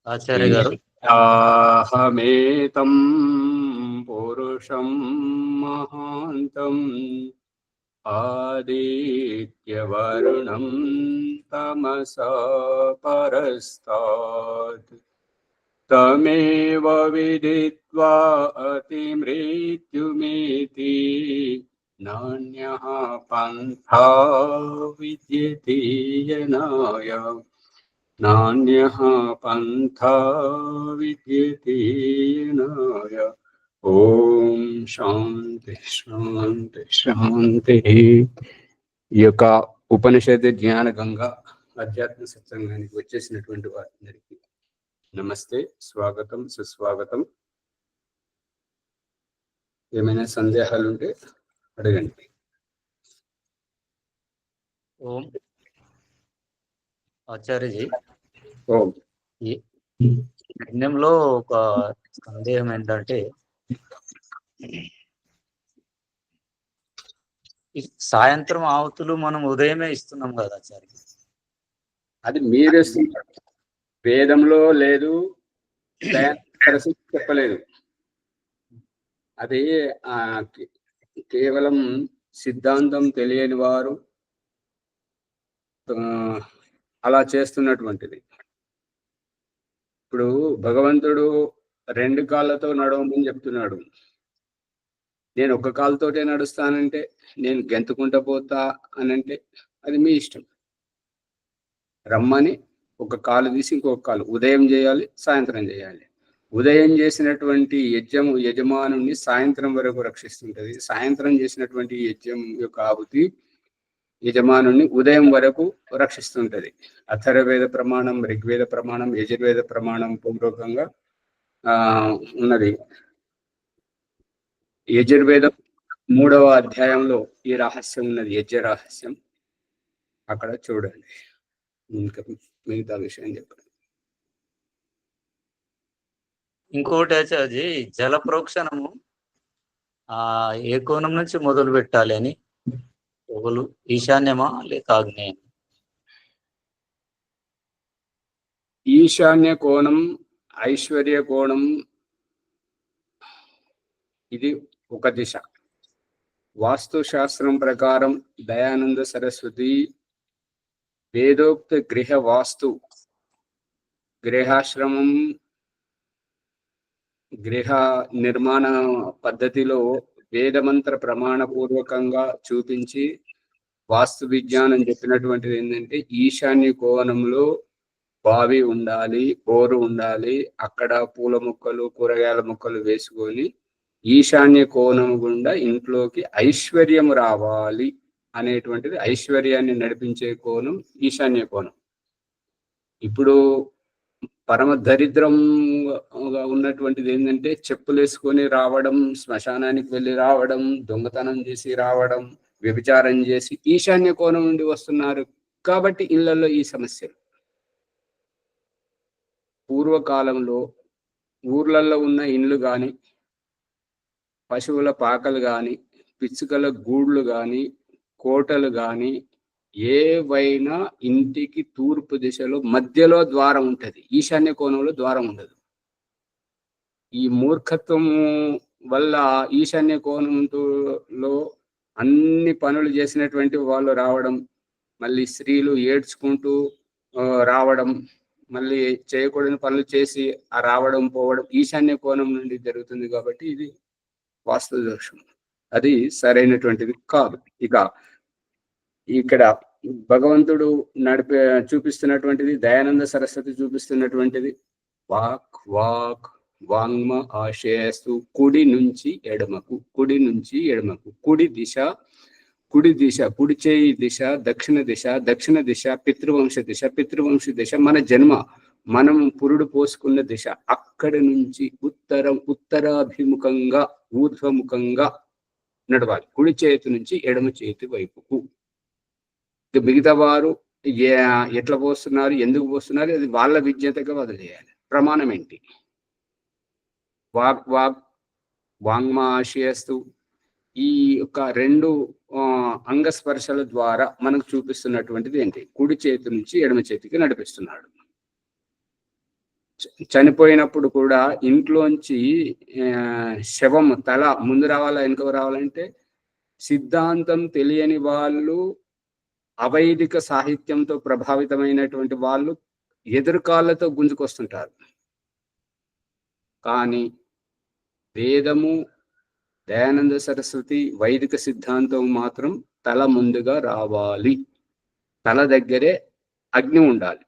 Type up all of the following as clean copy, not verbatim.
ఆచార్య గారు, అహమేతం పురుషం మహాంతం ఆదిత్యవరుణం తమసా పరస్తాత్ తమేవ విదిత్వా అతిమృత్యుమితి నాన్యః పంథా విద్యతే యనాయ నాన్యః పంథా విద్యతే యనాయ. ఓం శాంతి శాంతి శాంతి. ఈ యొక్క ఉపనిషత్ జ్ఞాన గంగా అధ్యాత్మ సత్సంగానికి వచ్చేసినటువంటి వారందరికీ నమస్తే, స్వాగతం, సుస్వాగతం. ఏమైనా సందేహాలు ఉంటే అడగండి. ఓం ఆచార్యజీ, ఓం. ఈ యజ్ఞంలో ఒక సందేహం ఏంటంటే, సాయంత్రం ఆవతులు మనం ఉదయమే ఇస్తున్నాం కదా ఆచార్య. అది మీరేస్తున్నారు, వేదంలో లేదు, చెప్పలేదు. అది కేవలం సిద్ధాంతం తెలియని వారు అలా చేస్తున్నటువంటిది. ఇప్పుడు భగవంతుడు 2 కాళ్ళతో నడవమని చెప్తున్నాడు. నేను ఒక కాలుతోటే నడుస్తానంటే, నేను గెంతుకుంటా పోతా అనంటే అది మీ ఇష్టం. రమ్మని ఒక కాలు తీసి ఇంకొక కాలు ఉదయం చేయాలి, సాయంత్రం చేయాలి. ఉదయం చేసినటువంటి యజమానుని సాయంత్రం వరకు రక్షిస్తుంటది. సాయంత్రం చేసినటువంటి యజ్ఞం యొక్క ఆహుతి యజమానుని ఉదయం వరకు రక్షిస్తుంటది. అథర్వవేద ప్రమాణం, ఋగ్వేద ప్రమాణం, యజుర్వేద ప్రమాణం పూర్వకంగా ఉన్నది. యజుర్వేదం 3వ అధ్యాయంలో ఈ రహస్యం ఉన్నది, యజ్ఞ రహస్యం. అక్కడ చూడండి. ఇంకా మిగతా విషయం చెప్పండి. ఇంకోటి ఆచార్యజీ, జల ప్రోక్షణము ఏ కోణం నుంచి మొదలు పెట్టాలి అని, ఒకరు ఈశాన్యమా లేక ఆగ్నేయం? ఈశాన్య కోణం, ఐశ్వర్య కోణం, ఇది ఒక దిశ. వాస్తు శాస్త్రం ప్రకారం దయానంద సరస్వతి వేదోక్త గృహ వాస్తు, గృహాశ్రమం, గృహ నిర్మాణ పద్ధతిలో వేదమంత్ర ప్రమాణపూర్వకంగా చూపించి వాస్తు విజ్ఞానం చెప్పినటువంటిది ఏంటంటే, ఈశాన్య కోణంలో బావి ఉండాలి, బోరు ఉండాలి. అక్కడ పూల మొక్కలు, కూరగాయల మొక్కలు వేసుకొని ఈశాన్య కోణం గుండా ఇంట్లోకి ఐశ్వర్యం రావాలి అనేటువంటిది, ఐశ్వర్యాన్ని నడిపించే కోణం ఈశాన్య కోణం. ఇప్పుడు పరమ దరిద్రంగా ఉన్నటువంటిది ఏంటంటే, చెప్పులు వేసుకొని రావడం, శ్మశానానికి వెళ్ళి రావడం, దొంగతనం చేసి రావడం, వ్యభిచారం చేసి ఈశాన్య కోణం నుండి వస్తున్నారు. కాబట్టి ఇళ్లలో ఈ సమస్యలు. పూర్వకాలంలో ఊర్లలో ఉన్న ఇండ్లు కానీ, పశువుల పాకలు కానీ, పిచ్చుకల గూళ్ళు కానీ, కోటలు కానీ, ఏవైనా ఇంటికి తూర్పు దిశలో మధ్యలో ద్వారం ఉంటుంది, ఈశాన్య కోణంలో ద్వారం ఉండదు. ఈ మూర్ఖత్వం వల్ల ఈశాన్య కోణంలో అన్ని పనులు చేసినటువంటి వాళ్ళు రావడం, మళ్ళీ స్త్రీలు ఏడ్చుకుంటూ రావడం, మళ్ళీ చేయకూడని పనులు చేసి రావడం పోవడం ఈశాన్య కోణం నుండి జరుగుతుంది. కాబట్టి ఇది వాస్తు దోషం, అది సరైనటువంటిది కాదు. ఇక ఇక్కడ భగవంతుడు చూపిస్తున్నటువంటిది, దయానంద సరస్వతి చూపిస్తున్నటువంటిది వాక్ వాక్ వాంగ్మ ఆశయస్తు, కుడి నుంచి ఎడమకు, కుడి నుంచి ఎడమకు. కుడి దిశ, కుడి దిశ, కుడి చేయి దిశ దక్షిణ దిశ, దక్షిణ దిశ పితృవంశ దిశ, పితృవంశ దిశ మన జన్మ, మనం పురుడు పోసుకున్న దిశ. అక్కడి నుంచి ఉత్తరాభిముఖంగా, ఊర్ధ్వముఖంగా నడవాలి, కుడి చేతి నుంచి ఎడమ చేతి వైపుకు. మిగతా వారు ఎట్లా పోస్తున్నారు, ఎందుకు పోస్తున్నారు, అది వాళ్ళ విజ్ఞతగా వదిలేయాలి. ప్రమాణం ఏంటి? వాక్ వాక్ వాంగ్మ ఆశయస్తు, ఈ యొక్క 2 అంగస్పర్శల ద్వారా మనకు చూపిస్తున్నటువంటిది ఏంటి? కుడి చేతి నుంచి ఎడమ చేతికి నడిపిస్తున్నాడు. చనిపోయినప్పుడు కూడా ఇంట్లోంచి శవం తల ముందు రావాలా వెనుక రావాలంటే సిద్ధాంతం తెలియని వాళ్ళు, అవైదిక సాహిత్యంతో ప్రభావితమైనటువంటి వాళ్ళు ఎదురుకాళ్ళతో గుంజుకొస్తుంటారు. కానీ వేదము, దయానంద సరస్వతి, వైదిక సిద్ధాంతం మాత్రం తల ముందుగా రావాలి. తల దగ్గరే అగ్ని ఉండాలి.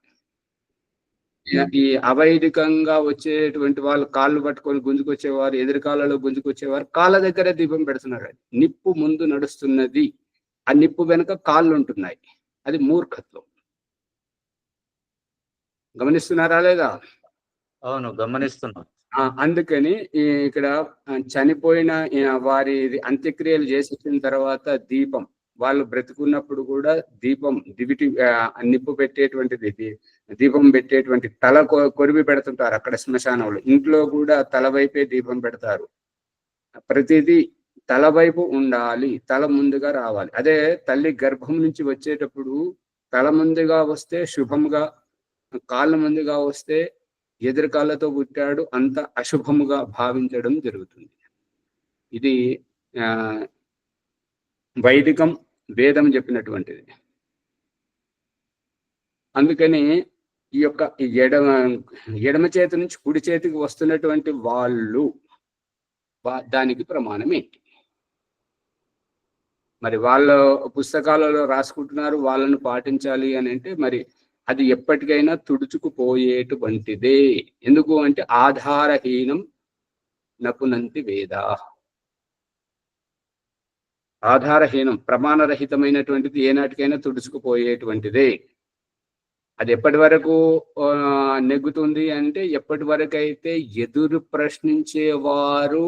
ఈ అవైదికంగా వచ్చేటువంటి వాళ్ళు కాళ్ళు పట్టుకొని గుంజుకొచ్చేవారు, ఎదురుకాళ్ళలో గుంజుకొచ్చేవారు కాళ్ళ దగ్గరే దీపం పెడుతున్నారు. నిప్పు ముందు నడుస్తున్నది, ఆ నిప్పు వెనుక కాళ్ళు ఉంటున్నాయి. అది మూర్ఖత్వం. గమనిస్తున్నారా లేదా? అవును, గమనిస్తున్నాం. అందుకని ఇక్కడ చనిపోయిన వారి అంత్యక్రియలు చేసిన తర్వాత దీపం, వాళ్ళు బ్రతుకున్నప్పుడు కూడా దీపం దివిటి నిప్పు పెట్టేటువంటిది, దీపం పెట్టేటువంటి తల కొరివి పెడుతుంటారు అక్కడ శ్మశానంలో. ఇంట్లో కూడా తల వైపే దీపం పెడతారు. ప్రతిదీ తల వైపు ఉండాలి, తల ముందుగా రావాలి. అదే తల్లి గర్భం నుంచి వచ్చేటప్పుడు తల ముందుగా వస్తే శుభంగా, కాళ్ళ ముందుగా వస్తే ఎదురుకాళ్ళతో పుట్టాడు అంత అశుభముగా భావించడం జరుగుతుంది. ఇది వైదికం, వేదం చెప్పినటువంటిది. అందుకని ఈ యొక్క ఎడమ చేతి నుంచి కుడి చేతికి వస్తున్నటువంటి వాళ్ళు దానికి ప్రమాణం ఏంటి? మరి వాళ్ళ పుస్తకాలలో రాసుకుంటున్నారు, వాళ్ళను పాటించాలి అని అంటే మరి అది ఎప్పటికైనా తుడుచుకుపోయేటువంటిదే. ఎందుకు అంటే ఆధారహీనం నపునంతి వేద. ఆధారహీనం, ప్రమాణరహితమైనటువంటిది ఏనాటికైనా తుడుచుకుపోయేటువంటిదే. అది ఎప్పటి వరకు నెగ్గుతుంది అంటే ఎప్పటి వరకు అయితే ఎదురు ప్రశ్నించేవారు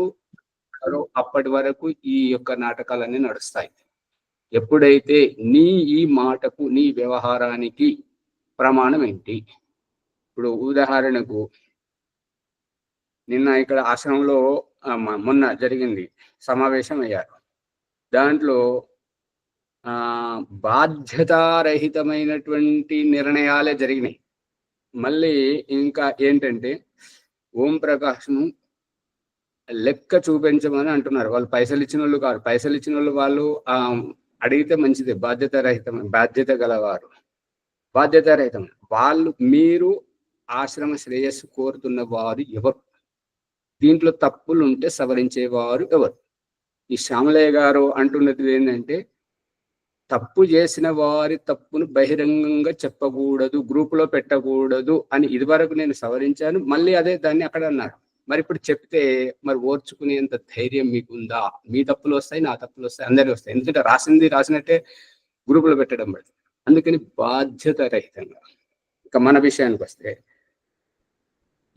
అప్పటి వరకు ఈ యొక్క నాటకాలన్నీ నడుస్తాయి. ఎప్పుడైతే నీ ఈ మాటకు, నీ వ్యవహారానికి ప్రమాణం ఏంటి? ఇప్పుడు ఉదాహరణకు నిన్న ఇక్కడ ఆశ్రమంలో మొన్న జరిగింది, సమావేశం అయ్యారు. దాంట్లో బాధ్యతారహితమైనటువంటి నిర్ణయాలే జరిగినాయి. మళ్ళీ ఇంకా ఏంటంటే ఓం ప్రకాష్ను లెక్క చూపించమని అంటున్నారు. వాళ్ళు పైసలు ఇచ్చిన వాళ్ళు కాదు, పైసలు ఇచ్చిన వాళ్ళు అడిగితే మంచిదే, బాధ్యత గలవారు, బాధ్యతారహితం వాళ్ళు. మీరు ఆశ్రమ శ్రేయస్సు కోరుతున్న వారు ఎవరు? దీంట్లో తప్పులు ఉంటే సవరించేవారు ఎవరు? ఈ శ్యామలయ్య గారు అంటున్నది ఏంటంటే తప్పు చేసిన వారి తప్పును బహిరంగంగా చెప్పకూడదు, గ్రూపులో పెట్టకూడదు అని ఇదివరకు నేను సవరించాను. మళ్ళీ అదే దాన్ని అక్కడ అన్నారు. మరి ఇప్పుడు చెప్తే మరి ఓర్చుకునేంత ధైర్యం మీకుందా? మీ తప్పులు వస్తాయి, నా తప్పులు వస్తాయి, అందరి వస్తాయి. ఎందుకంటే రాసినట్టే గ్రూపులో పెట్టడం పడుతుంది. అందుకని బాధ్యత రహితంగా. ఇక మన విషయానికి వస్తే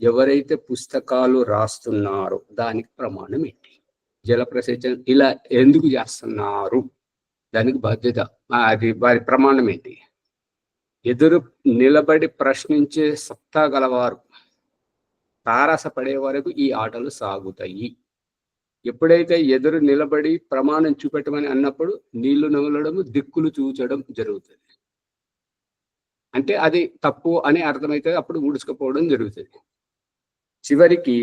ఎవరైతే పుస్తకాలు రాస్తున్నారో దానికి ప్రమాణం ఏంటి? జలప్రసేచన ఇలా ఎందుకు చేస్తున్నారు? దానికి బాధ్యత, అది వారి ప్రమాణం ఏంటి? ఎదురు నిలబడి ప్రశ్నించే సత్తా గలవారు తారసపడే వరకు ఈ ఆటలు సాగుతాయి. ఎప్పుడైతే ఎదురు నిలబడి ప్రమాణం చూపెట్టమని అన్నప్పుడు నీళ్లు నవ్వడము, దిక్కులు చూచడం జరుగుతుంది. అంటే అది తప్పు అని అర్థమైతే అప్పుడు ఊడ్చుకుపోవడం జరుగుతుంది. చివరికి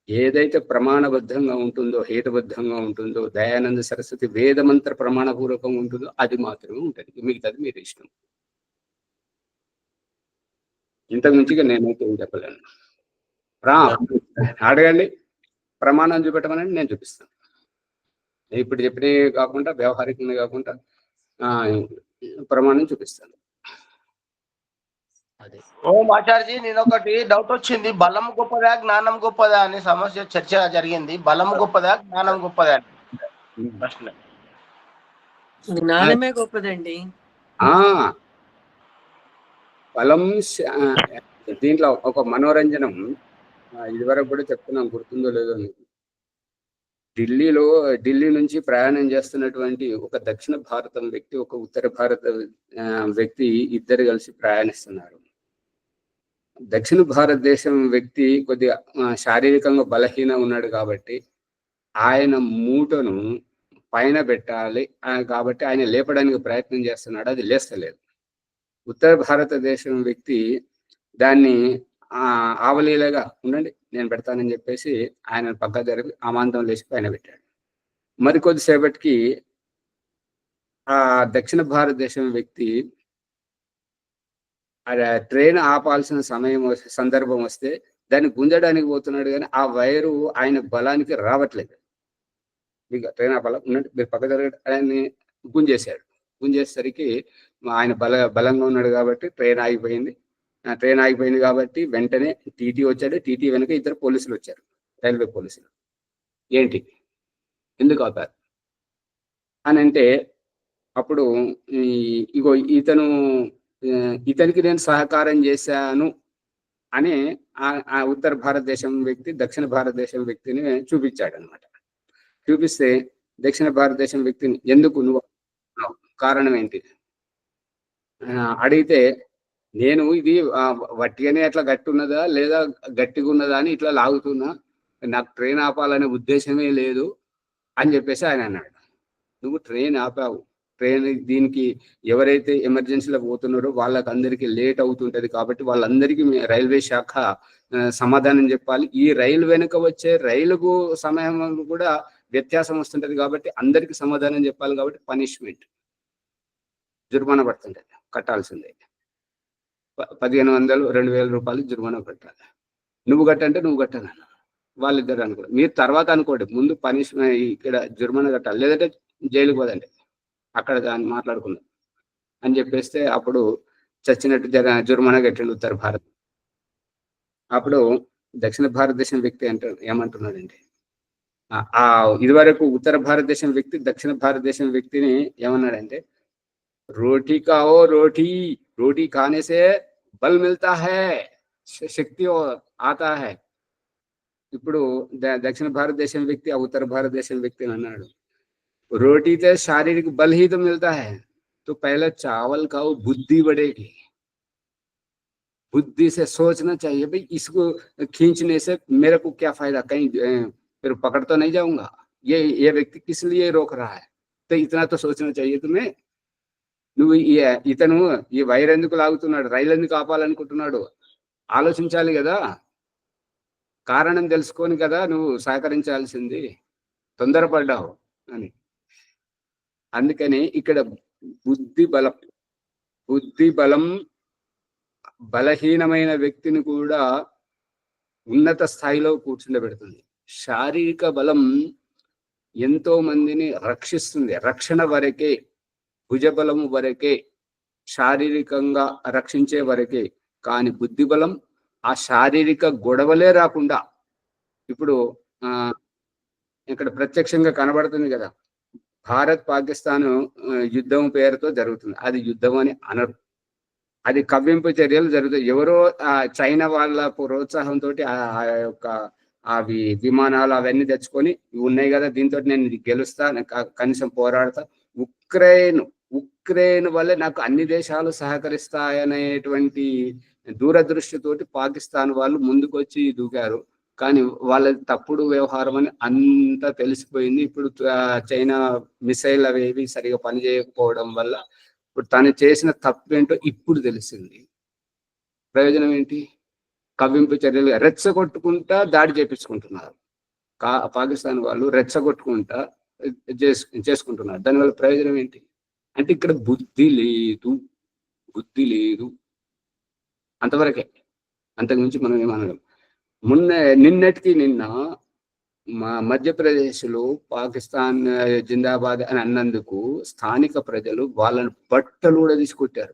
ఏదైతే ప్రమాణబద్ధంగా ఉంటుందో, హేతుబద్ధంగా ఉంటుందో, దయానంద సరస్వతి వేదమంత్ర ప్రమాణపూర్వకంగా ఉంటుందో అది మాత్రమే ఉంటుంది. మిగతాది మీరు ఇష్టం. ఇంతకు మించిగా నేనైతే ఏం చెప్పలేను. అడగండి, ప్రమాణం చూపెట్టమని నేను చూపిస్తాను. ఇప్పుడు చెప్పినవి కాకుండా, వ్యవహారికంగా కాకుండా ప్రమాణం చూపిస్తాను. ఓం ఆచార్యజీ, నేను ఒకటి డౌట్ వచ్చింది. బలం గొప్పదా, జ్ఞానం గొప్పదా అని సమస్య చర్చ జరిగింది. బలం గొప్పదా, జ్ఞానం గొప్పదా అని ప్రశ్న. జ్ఞానమే గొప్పదండి. బలం దీంట్లో ఒక మనోరంజనం ఇదివరకు కూడా చెప్తున్నాం, గుర్తుందో లేదో మీకు. ఢిల్లీ నుంచి ప్రయాణం చేస్తున్నటువంటి ఒక దక్షిణ భారతం వ్యక్తి, ఒక ఉత్తర భారత వ్యక్తి, ఇద్దరు కలిసి ప్రయాణిస్తున్నారు. దక్షిణ భారతదేశం వ్యక్తి కొద్దిగా శారీరకంగా బలహీనంగా ఉన్నాడు కాబట్టి ఆయన మూటను పైన పెట్టాలి కాబట్టి ఆయన లేపడానికి ప్రయత్నం చేస్తున్నాడు, అది లేస్తలేదు. ఉత్తర భారతదేశం వ్యక్తి దాన్ని ఆవలీలగా ఉండండి నేను పెడతానని చెప్పేసి ఆయన పక్క జరిపి అమాంతం లేచి పైన పెట్టాడు. మరికొద్దిసేపటికి ఆ దక్షిణ భారతదేశం వ్యక్తి ట్రైన్ ఆపాల్సిన సందర్భం వస్తే దాన్ని గుంజడానికి పోతున్నాడు, కానీ ఆ వైరు ఆయన బలానికి రావట్లేదు. మీకు ట్రైన్ ఆపాల ఉన్నట్టు మీరు పక్క జరగడం ఆయన్ని గుంజేశాడు. గుంజేసరికి ఆయన బలంగా ఉన్నాడు కాబట్టి ట్రైన్ ఆగిపోయింది. ట్రైన్ ఆగిపోయింది కాబట్టి వెంటనే టీటీ వచ్చాడు. టీటీ వెనుక ఇద్దరు పోలీసులు వచ్చారు, రైల్వే పోలీసులు. ఏంటి ఎందుకు ఆపారు అని అంటే అప్పుడు ఇగో ఇతనికి నేను సహకారం చేశాను అని ఆ ఉత్తర భారతదేశం వ్యక్తి దక్షిణ భారతదేశం వ్యక్తిని చూపించాడు అనమాట. చూపిస్తే దక్షిణ భారతదేశం వ్యక్తిని ఎందుకు నువ్వు కారణం ఏంటి అడిగితే, నేను ఇది వట్టిగానే అట్లా గట్టి ఉన్నదా లేదా గట్టిగా ఉన్నదా అని ఇట్లా లాగుతున్నా, నాకు ట్రైన్ ఆపాలనే ఉద్దేశమే లేదు అని చెప్పేసి ఆయన అన్నాడు. నువ్వు ట్రైన్ ఆపావు, ట్రైన్ దీనికి ఎవరైతే ఎమర్జెన్సీలో పోతున్నారో వాళ్ళకి అందరికీ లేట్ అవుతుంటది కాబట్టి వాళ్ళందరికీ రైల్వే శాఖ సమాధానం చెప్పాలి. ఈ రైలు వెనుక వచ్చే రైలుకు సమయం కూడా వ్యత్యాసం వస్తుంటది కాబట్టి అందరికి సమాధానం చెప్పాలి. కాబట్టి పనిష్మెంట్ జుర్మానా పడుతుంటది, కట్టాల్సిందే. 1500 2000 రూపాయలు జుర్మానా కట్టాలి. నువ్వు కట్టంటే నువ్వు కట్టాలన్న వాళ్ళిద్దరు అనుకోండి, మీరు తర్వాత అనుకోండి, ముందు పనిష్మెంట్ ఇక్కడ జుర్మానా కట్టాలి, లేదంటే జైలుకు పోదండి, అక్కడ దాన్ని మాట్లాడుకుందాం అని చెప్పేస్తే అప్పుడు చచ్చినట్టు జుర్మానా కట్టిండు ఉత్తర భారత్. అప్పుడు దక్షిణ భారతదేశం వ్యక్తి ఏమంటున్నాడండి, ఇదివరకు ఉత్తర భారతదేశం వ్యక్తి దక్షిణ భారతదేశం వ్యక్తిని ఏమన్నాడంటే, రోటీ కావో రోటీ, రోటీ ఖానే సే బల్ మిల్తా హై, శక్తి ఆతా హై. ఇప్పుడు దక్షిణ భారతదేశం వ్యక్తి ఆ ఉత్తర భారతదేశం వ్యక్తిని అన్నాడు, रोटी से शारीरिक बल ही तो मिलता है, तो पहले चावल खाओ, बुद्धि बढ़ेगी। बुद्धि से सोचना चाहिए भाई इसको खींचने से मेरे को क्या फायदा, कहीं फिर पकड़ तो नहीं जाऊंगा, ये व्यक्ति किस लिए रोक रहा है, तो इतना तो सोचना चाहिए तुम्हें. నువ్వు ఇతను ఈ వైర్ ఎందుకు లాగుతున్నాడు, రైలు ఎందుకు ఆపాలనుకుంటున్నాడు ఆలోచించాలి కదా, కారణం తెలుసుకొని కదా నువ్వు సహకరించాల్సింది, తొందరపడ్డావు అని. అందుకని ఇక్కడ బుద్ధి బలం బలహీనమైన వ్యక్తిని కూడా ఉన్నత స్థాయిలో కూర్చుండబెడుతుంది. శారీరక బలం ఎంతో మందిని రక్షిస్తుంది, రక్షణ వరకే, భుజబలము వరకే, శారీరకంగా రక్షించే వరకే. కానీ బుద్ధి బలం ఆ శారీరక గొడవలే రాకుండా, ఇప్పుడు ఇక్కడ ప్రత్యక్షంగా కనబడుతుంది కదా, భారత్ పాకిస్తాన్ యుద్ధం పేరుతో జరుగుతుంది, అది యుద్ధం అని అనరు, అది కవ్వింపు చర్యలు జరుగుతాయి. ఎవరో చైనా వాళ్ళ ప్రోత్సాహంతో ఆ యొక్క అవి విమానాలు అవన్నీ తెచ్చుకొని ఉన్నాయి కదా, దీంతో నేను గెలుస్తా, కనీసం పోరాడతా, ఉక్రెయిన్ వల్ల నాకు అన్ని దేశాలు సహకరిస్తాయనేటువంటి దూరదృష్టితోటి పాకిస్తాన్ వాళ్ళు ముందుకొచ్చి దూకారు. కానీ వాళ్ళ తప్పుడు వ్యవహారం అని అంతా తెలిసిపోయింది. ఇప్పుడు చైనా మిసైల్ అవేవి సరిగా పనిచేయకపోవడం వల్ల ఇప్పుడు తను చేసిన తప్పేంటో ఇప్పుడు తెలిసింది. ప్రయోజనం ఏంటి? కవ్వింపు చర్యలు రెచ్చగొట్టుకుంటా దాడి చేపించుకుంటున్నారు. పాకిస్తాన్ వాళ్ళు రెచ్చగొట్టుకుంటా చేసుకుంటున్నారు. దానివల్ల ప్రయోజనం ఏంటి అంటే ఇక్కడ బుద్ధి లేదు అంతవరకే, అంతకుమించి మనం ఏమనలేం. నిన్నటికి నిన్న మధ్యప్రదేశ్లో పాకిస్తాన్ జిందాబాద్ అని అన్నందుకు స్థానిక ప్రజలు వాళ్ళని బట్టలు కూడా తీసుకొట్టారు.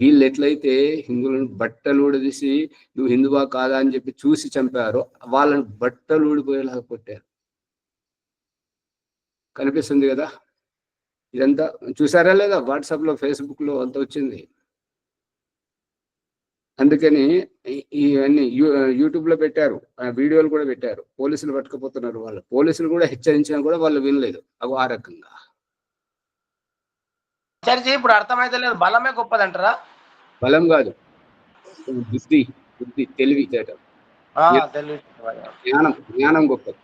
వీళ్ళు ఎట్లయితే హిందువులను బట్టలు ఊడదీసి నువ్వు హిందువా కాదా అని చెప్పి చూసి చంపారో వాళ్ళని బట్టలు ఊడిపోయేలాగా కొట్టారు. కనిపిస్తుంది కదా, ఇదంతా చూసారా లేదా? వాట్సాప్లో ఫేస్బుక్లో అంతా వచ్చింది. అందుకని ఇవన్నీ యూట్యూబ్లో పెట్టారు, వీడియోలు కూడా పెట్టారు. పోలీసులు పట్టుకుపోతున్నారు, వాళ్ళు పోలీసులు కూడా హెచ్చరించినా కూడా వాళ్ళు వినలేదు. అవి ఆ రకంగా ఇప్పుడు అర్థమైతే లేదు. బలమే గొప్పదంటారా? బలం కాదు, బుద్ధి, తెలివి, జ్ఞానం గొప్పది.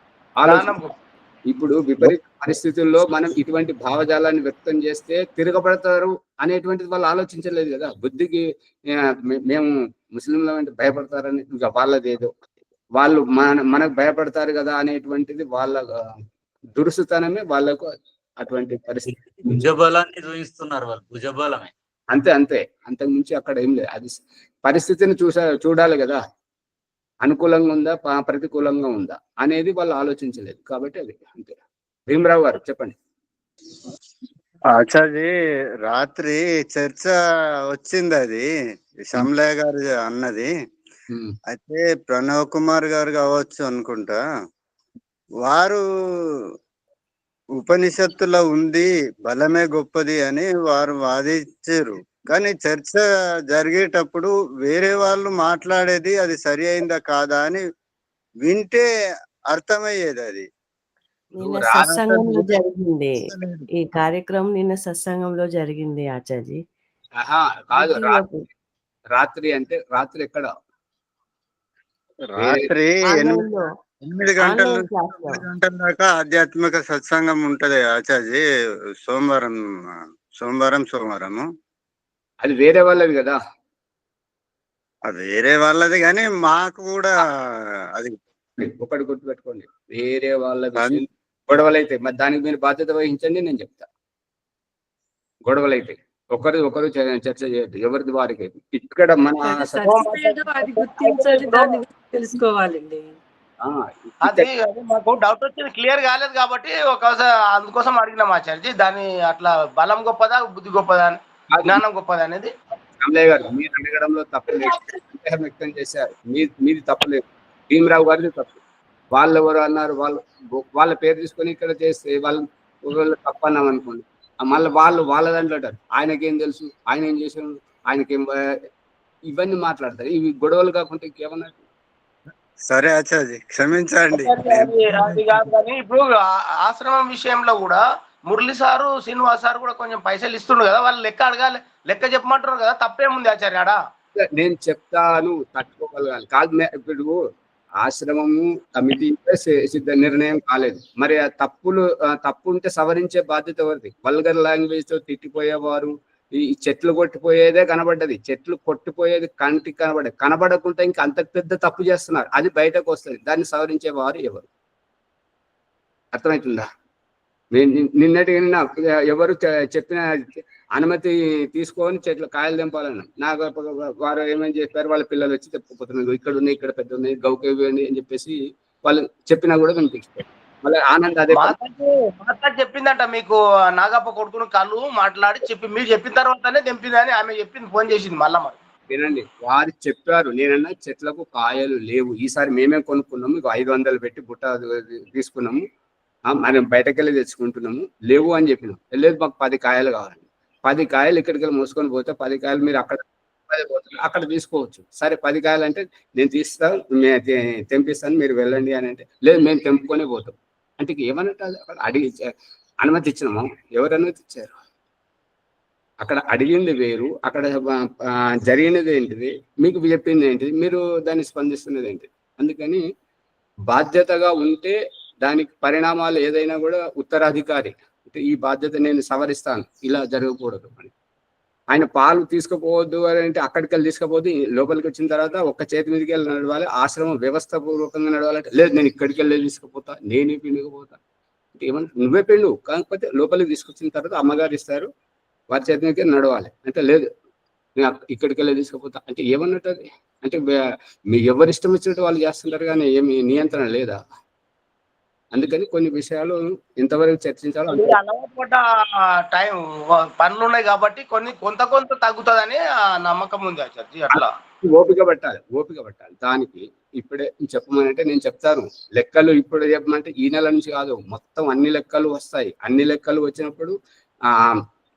ఇప్పుడు విపరీత పరిస్థితుల్లో మనం ఇటువంటి భావజాలాన్ని వ్యక్తం చేస్తే తిరగబడతారు అనేటువంటిది వాళ్ళు ఆలోచించలేదు కదా. బుద్ధికి మేము ముస్లింలు అంటే భయపడతారని ఇంకా వాళ్ళదేదో, వాళ్ళు మనకు భయపడతారు కదా అనేటువంటిది వాళ్ళ దురుసుతనమే వాళ్ళకు అటువంటి పరిస్థితి. భుజబలాన్ని చూపిస్తున్నారు వాళ్ళు, భుజబలమే. అంతే అంతే, అంతకుమించి అక్కడ ఏం లేదు. అది పరిస్థితిని చూడాలి కదా, అనుకూలంగా ఉందా ప్రతికూలంగా ఉందా అనేది వాళ్ళు ఆలోచించలేదు. కాబట్టి అది అంతే. భీమరావు గారు చెప్పండి. ఆచార్య రాత్రి చర్చ వచ్చింది, అది శంలయ్య గారు అన్నది. అయితే ప్రణవ్ కుమార్ గారు కావచ్చు అనుకుంటా, వారు ఉపనిషత్తులో ఉంది బలమే గొప్పది అని వారు వాదించారు. కానీ చర్చ జరిగేటప్పుడు వేరే వాళ్ళు మాట్లాడేది అది సరి అయిందా కాదా అని వింటే అర్థమయ్యేది. అది నిన్న సత్సంగంలో జరిగింది ఈ కార్యక్రమం, నిన్న సత్సంగంలో జరిగింది ఆచార్య. కాదు, రాత్రి అంటే రాత్రి ఎక్కడ? రాత్రి 8 గంటల దాకా ఆధ్యాత్మిక సత్సంగం ఉంటది ఆచార్య. సోమవారం అది వేరే వాళ్ళది కదా. అది వేరే వాళ్ళది, కానీ మాకు కూడా అది ఒకటి గుర్తుపెట్టుకోండి, వేరే వాళ్ళ గొడవలు అయితే మరి దానికి మీరు బాధ్యత వహించండి. నేను చెప్తా, గొడవలు అయితే ఒకరు చర్చ చేయద్దు, ఎవరిది వారికి. ఇక్కడ మన తెలుసుకోవాలండి. అది మాకు డౌట్ వచ్చింది, క్లియర్ కాలేదు కాబట్టి అందుకోసం అడిగినాం ఆచార్య. దాని అట్లా బలం గొప్పదా, బుద్ధి గొప్పదా, జ్ఞానం గొప్పదా అనేది. రామయ్య గారు మీరు అడగడంలో తప్పలేదు, సందేహం వ్యక్తం చేశారు. మీది తప్పలేదు, భీమరావు గారిది తప్పు. వాళ్ళు ఎవరు అన్నారు, వాళ్ళ పేరు తీసుకొని ఇక్కడ చేస్తే వాళ్ళు తప్పన్నాం అనుకోండి, మళ్ళీ వాళ్ళ దాంట్లో అంటారు ఆయనకేం తెలుసు, ఆయన ఏం చేశారు, ఆయనకేం, ఇవన్నీ మాట్లాడతారు. ఇవి గొడవలు కాకుండా ఇంకేమన్నా. సరే ఆచార్య క్షమించండి. అది కాదు, కానీ ఇప్పుడు ఆశ్రమం విషయంలో కూడా మురళి సారు, శ్రీనివాస్ సార్ కూడా కొంచెం పైసలు ఇస్తుండ్రు కదా, వాళ్ళు లెక్క అడగాలి, లెక్క చెప్పమంటారు కదా, తప్పేముంది ఆచార్య ఆడ? నేను చెప్తాను, తట్టుకోగలగాలి కాదు. ఇప్పుడు ఆశ్రమము కమిటీ సిద్ధ నిర్ణయం కాలేదు, మరి ఆ తప్పు ఉంటే సవరించే బాధ్యత ఎవరిది? వల్గర్ లాంగ్వేజ్ తో తిట్టిపోయేవారు, ఈ చెట్లు కొట్టిపోయేదే కనబడ్డది, చెట్లు కొట్టిపోయేది కంటికి కనబడకుండా ఇంకా అంత పెద్ద తప్పు చేస్తున్నారు, అది బయటకు వస్తుంది. దాన్ని సవరించే వారు ఎవరు? అర్థమవుతుందా? నిన్నటి ఎవరు చెప్పిన అనుమతి తీసుకొని చెట్లు కాయలు తెంపాలన్నా, నాకు వారు ఏమని చెప్పారు, వాళ్ళ పిల్లలు వచ్చి తెప్పుకుపోతున్నారు, ఇక్కడ ఉన్నాయి, ఇక్కడ పెద్ద ఉన్నాయి, గౌకేవి అని చెప్పేసి వాళ్ళు చెప్పినా కూడా వినిపించుకోరు. మళ్ళీ ఆనంద్ అదే మాట్లాడి చెప్పిందంట, మీకు నాగప్ప కొడుకును కళ్ళు మాట్లాడి చెప్పి మీరు చెప్పిన తర్వాతనే తెంపింది అని ఆమె చెప్పింది, ఫోన్ చేసింది. మళ్ళా వినండి, వారు చెప్పారు. నేనన్నా చెట్లకు కాయలు లేవు, ఈసారి మేమే కొనుక్కున్నాము, 500 పెట్టి బుట్ట తీసుకున్నాము, మనం బయటకెళ్ళి తెచ్చుకుంటున్నాము, లేవు అని చెప్పినాం. లేదు మాకు 10 కాయలు కావాలి, 10 కాయలు ఇక్కడికి వెళ్ళి మోసుకొని పోతే 10 కాయలు మీరు అక్కడ తీసుకోవచ్చు. సరే 10 కాయలు అంటే నేను తీస్తాను, తెంపిస్తాను, మీరు వెళ్ళండి అని అంటే, లేదు మేము తెంపుకొని పోతాం అంటే ఏమన్నట్టు? అక్కడ అడిగి అనుమతి ఇచ్చినాము, ఎవరు అనుమతి ఇచ్చారు? అక్కడ అడిగింది వేరు, అక్కడ జరిగినది ఏంటిది, మీకు చెప్పింది ఏంటిది, మీరు దాన్ని స్పందిస్తున్నది ఏంటిది? అందుకని బాధ్యతగా ఉంటే దానికి పరిణామాలు ఏదైనా కూడా ఉత్తరాధికారి అంటే ఈ బాధ్యత నేను సవరిస్తాను, ఇలా జరగకూడదు అని. ఆయన పాలు తీసుకుపోవద్దు అని అంటే అక్కడికి వెళ్ళి తీసుకుపోతే లోపలికి వచ్చిన తర్వాత ఒక్క చేతి మీదకి వెళ్ళి నడవాలి, ఆశ్రమం వ్యవస్థ పూర్వకంగా నడవాలంటే లేదు నేను ఇక్కడికి వెళ్ళి తీసుకుపోతా, నేనే పిండుకుపోతా అంటే ఏమంటే నువ్వే పిండు, కాకపోతే లోపలికి తీసుకొచ్చిన తర్వాత అమ్మగారు ఇస్తారు, వారి చేతి మీదకి నడవాలి అంటే లేదు నేను ఇక్కడికి వెళ్ళి తీసుకుపోతా అంటే ఏమన్నట్టు? అది అంటే మీ ఎవరు ఇష్టం వచ్చినట్టు వాళ్ళు చేస్తుంటారు కానీ ఏమి నియంత్రణ లేదా? అందుకని కొన్ని విషయాలు ఇంతవరకు చర్చించాలో అలవాటు పడ్డ టైం పనులు ఉన్నాయి కాబట్టి కొంత తగ్గుతుందని నమ్మకం ఉంది ఆచార్య. అట్లా ఓపిక పట్టాలి దానికి. ఇప్పుడే చెప్పమనంటే నేను చెప్తాను, లెక్కలు ఇప్పుడు చెప్పమంటే ఈ నెల నుంచి కాదు, మొత్తం అన్ని లెక్కలు వస్తాయి. అన్ని లెక్కలు వచ్చినప్పుడు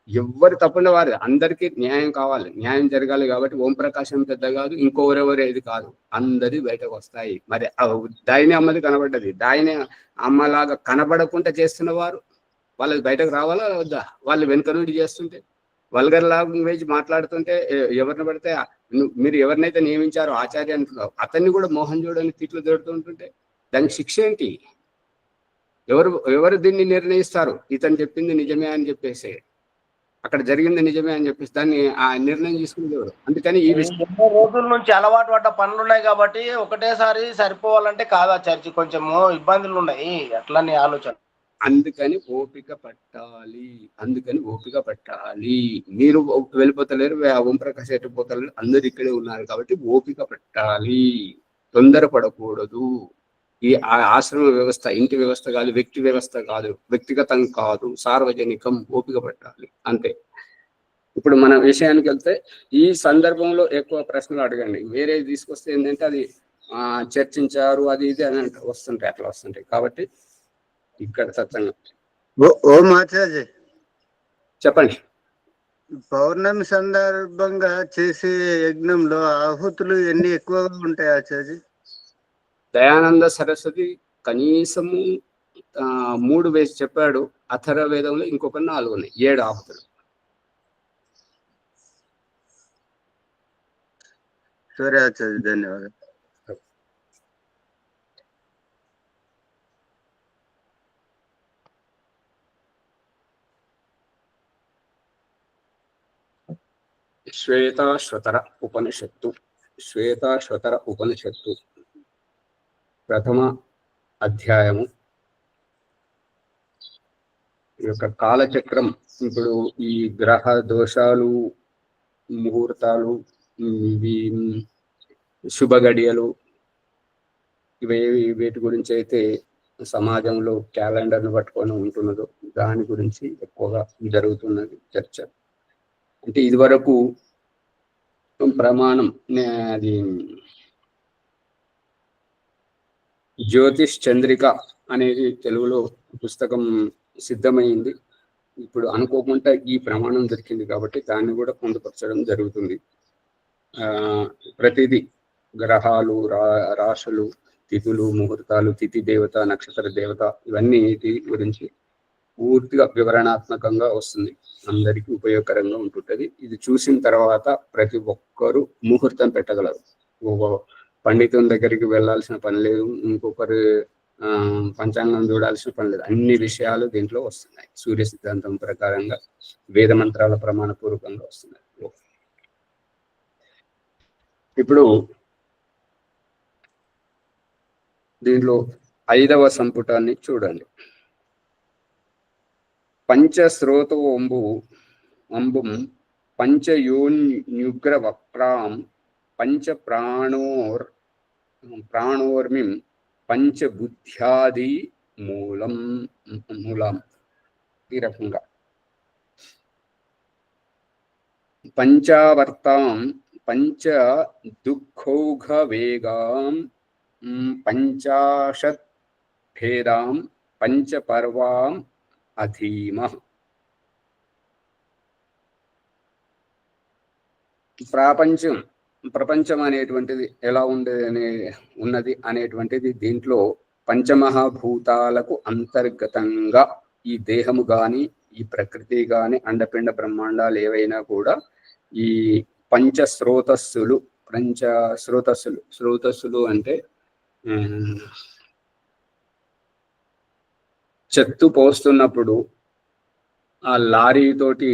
ఎవరు తప్పకుండా వారు అందరికీ న్యాయం కావాలి, న్యాయం జరగాలి. కాబట్టి ఓంప్రకాశం పెద్ద కాదు, ఇంకొవరెవరు ఏది కాదు, అందరి బయటకు వస్తాయి. మరి దాయిని అమ్మది కనబడ్డది, దాయిని అమ్మలాగా కనబడకుండా చేస్తున్న వారు వాళ్ళకి బయటకు రావాలా వద్దా? వాళ్ళు వెనుక నుండి చేస్తుంటే, వల్గర్ లాంగ్వేజ్ మాట్లాడుతుంటే, ఎవరిని పడితే మీరు ఎవరినైతే నియమించారో ఆచార్య అంటున్నారు, అతన్ని కూడా మోహన్ జోడని తిట్లు దొరుకుతుంటుంటే దానికి శిక్ష ఏంటి? ఎవరు దీన్ని నిర్ణయిస్తారు? ఇతను చెప్పింది నిజమే అని చెప్పేసి, అక్కడ జరిగింది నిజమే అని చెప్పేసి దాన్ని ఆ నిర్ణయం తీసుకునేది ఎవరు? అందుకని ఈ విషయం ఎన్నో రోజుల నుంచి అలవాటు పడ్డ పనులు ఉన్నాయి కాబట్టి ఒకటేసారి సరిపోవాలంటే కాదా చర్చి, కొంచెము ఇబ్బందులు ఉన్నాయి, అట్లని ఆలోచన. అందుకని ఓపిక పట్టాలి. మీరు వెళ్ళిపోతలేరు, ఓంప్రకాశ్ ఎట్టిపోతలేరు, అందరు ఇక్కడే ఉన్నారు కాబట్టి ఓపిక పట్టాలి, తొందరపడకూడదు. ఈ ఆశ్రమ వ్యవస్థ ఇంటి వ్యవస్థ కాదు, వ్యక్తి వ్యవస్థ కాదు, వ్యక్తిగతం కాదు, సార్వజనికం. ఓపిక పట్టాలి అంతే. ఇప్పుడు మన విషయానికి వెళ్తే ఈ సందర్భంలో ఎక్కువ ప్రశ్నలు అడగండి. వేరే తీసుకొస్తే ఏంటంటే అది చర్చించారు అది ఇది అని వస్తుంటాయి, అట్లా వస్తుంటాయి. కాబట్టి ఇక్కడ సత్సంగం. ఓం ఆచార్య చెప్పండి. పౌర్ణమి సందర్భంగా చేసే యజ్ఞంలో ఆహుతులు ఎన్ని ఎక్కువగా ఉంటాయి ఆచార్య? దయానంద సరస్వతి కనీసము 3 వేసి చెప్పాడు. అథర్వ వేదంలో ఇంకొక 4 ఉన్నాయి, 7 ఆహుతులు. సరే ఆచార్య, ధన్యవాదాలు. శ్వేతాశ్వతర ఉపనిషత్తు ప్రథమ అధ్యాయము. ఈ యొక్క కాలచక్రం, ఇప్పుడు ఈ గ్రహ దోషాలు, ముహూర్తాలు, శుభ గడియలు, వీటి గురించి అయితే సమాజంలో క్యాలెండర్ను పట్టుకొని ఉంటున్నదో దాని గురించి ఎక్కువగా జరుగుతున్నది చర్చ. అంటే ఇదివరకు ప్రమాణం అది జ్యోతిష్ చంద్రిక అనేది తెలుగులో పుస్తకం సిద్ధమైంది. ఇప్పుడు అనుకోకుండా ఈ ప్రమాణం దొరికింది కాబట్టి దాన్ని కూడా పొందుపరచడం జరుగుతుంది. ప్రతిదీ గ్రహాలు, రాశులు, తిథులు, ముహూర్తాలు, తిథి దేవత, నక్షత్ర దేవత, ఇవన్నీ గురించి పూర్తిగా వివరణాత్మకంగా వస్తుంది. అందరికీ ఉపయోగకరంగా ఉంటుంటది. ఇది చూసిన తర్వాత ప్రతి ఒక్కరూ ముహూర్తం పెట్టగలరు. పండితుని దగ్గరికి వెళ్ళాల్సిన పని లేదు, ఇంకొకరు పంచాంగం చూడాల్సిన పని లేదు. అన్ని విషయాలు దీంట్లో వస్తున్నాయి. సూర్య సిద్ధాంతం ప్రకారంగా, వేద మంత్రాల ప్రమాణపూర్వకంగా వస్తున్నాయి. ఇప్పుడు దీంట్లో 5వ సంపుటాన్ని చూడండి. పంచశ్రోతో అంబుం పంచయోన్యుగ్ర వక్రాం పంచ ప్రాణోర్మిం పంచబుద్ధ్యాది మూలం. ఈ రకంగా పంచావర్తాం పంచ దుఃఖౌఘ వేగాం పంచాశత్ భేదాం పంచపర్వాం అధీమ. ప్రపంచం అనేటువంటిది ఎలా ఉన్నది అనేటువంటిది దీంట్లో పంచమహాభూతాలకు అంతర్గతంగా ఈ దేహము గాని, ఈ ప్రకృతి గాని, అండపిండ బ్రహ్మాండాలు ఏవైనా కూడా ఈ పంచస్రోతస్సులు స్రోతస్సులు అంటే చెత్త పోస్తున్నప్పుడు ఆ లారీ తోటి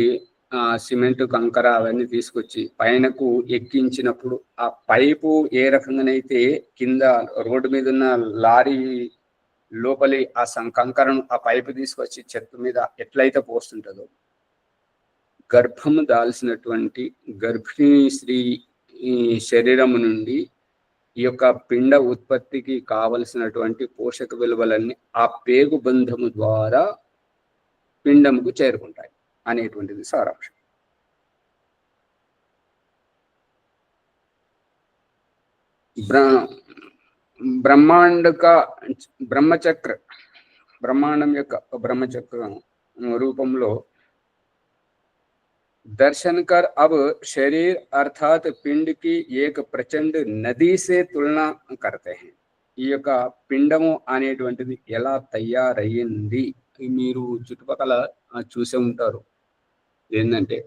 సిమెంట్, కంకర అవన్నీ తీసుకొచ్చి పైనకు ఎక్కించినప్పుడు ఆ పైపు ఏ రకంగానైతే కింద రోడ్డు మీద ఉన్న లారీ లోపలి ఆ కంకరను ఆ పైపు తీసుకొచ్చి చెత్త మీద ఎట్లయితే పోస్తుంటుందో, గర్భము దాల్చినటువంటి గర్భిణీ స్త్రీ శరీరము నుండి ఈ యొక్క పిండ ఉత్పత్తికి కావలసినటువంటి పోషక విలువలన్నీ ఆ పేగు బంధము ద్వారా పిండముకు చేరుకుంటాయి అనేటువంటిది సారాంశం. బ్రహ్మాండం యొక్క బ్రహ్మచక్ర రూపంలో दर्शन कर अब शरीर अर्थात पिंड की एक प्रचंड नदी से तुलना करते हैं. ఈ యొక్క పిండము అనేటువంటిది ఎలా తయారయ్యింది మీరు చుట్టుపక్కల చూసే ఉంటారు. ఏంటంటే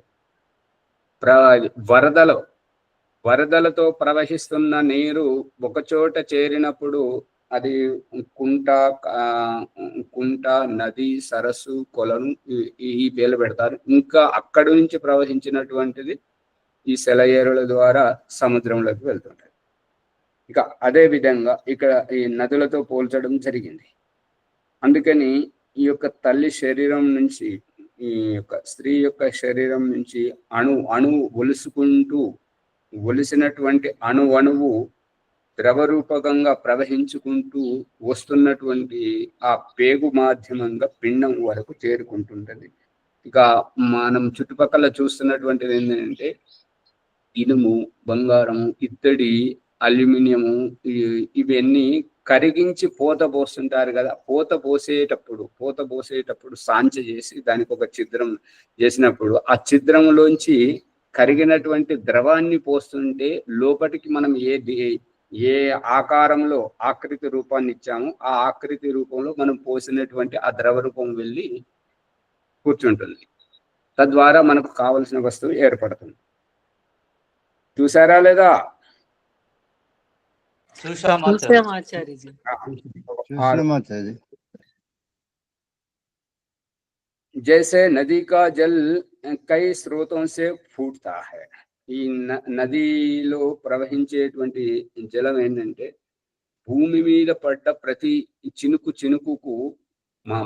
వరదలతో ప్రవహిస్తున్న నీరు ఒకచోట చేరినప్పుడు అది కుంట, కుంట, నది, సరస్సు, కొలను ఈ పేర్లు పెడతారు. ఇంకా అక్కడి నుంచి ప్రవహించినటువంటిది ఈ సెలయేరుల ద్వారా సముద్రంలోకి వెళ్తుంటాయి. ఇక అదే విధంగా ఇక్కడ ఈ నదులతో పోల్చడం జరిగింది. అందుకని ఈ యొక్క తల్లి శరీరం నుంచి, ఈ యొక్క స్త్రీ యొక్క శరీరం నుంచి అణువు ఒలుసుకుంటూ, ఒలిసినటువంటి అణువు ద్రవరూపకంగా ప్రవహించుకుంటూ వస్తున్నటువంటి ఆ పేగు మాధ్యమంగా పిండం వరకు చేరుకుంటుంటది. ఇక మనం చుట్టుపక్కల చూస్తున్నటువంటిది ఏంటంటే ఇనుము, బంగారము, ఇత్తడి, అల్యూమినియము ఇవన్నీ కరిగించి పోత పోస్తుంటారు కదా. పోత పోసేటప్పుడు సాంచ చేసి దానికి ఒక ఛిద్రం చేసినప్పుడు ఆ ఛిద్రంలోంచి కరిగినటువంటి ద్రవాన్ని పోస్తుంటే లోపటికి మనం ఏ ఆకారంలో ఆకృతి రూపాన్ని ఇచ్చామో ఆ ఆకృతి రూపంలో మనం పోసినటువంటి ఆ ద్రవ రూపం వెళ్ళి కూర్చుంటుంది. తద్వారా మనకు కావలసిన వస్తువు ఏర్పడుతుంది. చూసారా లేదా? जैसे नदी का जल कई स्रोतों से फूटता है. ఈ నదిలో ప్రవహించేటువంటి జలం ఏంటంటే భూమి మీద పడ్డ ప్రతి చినుకుకు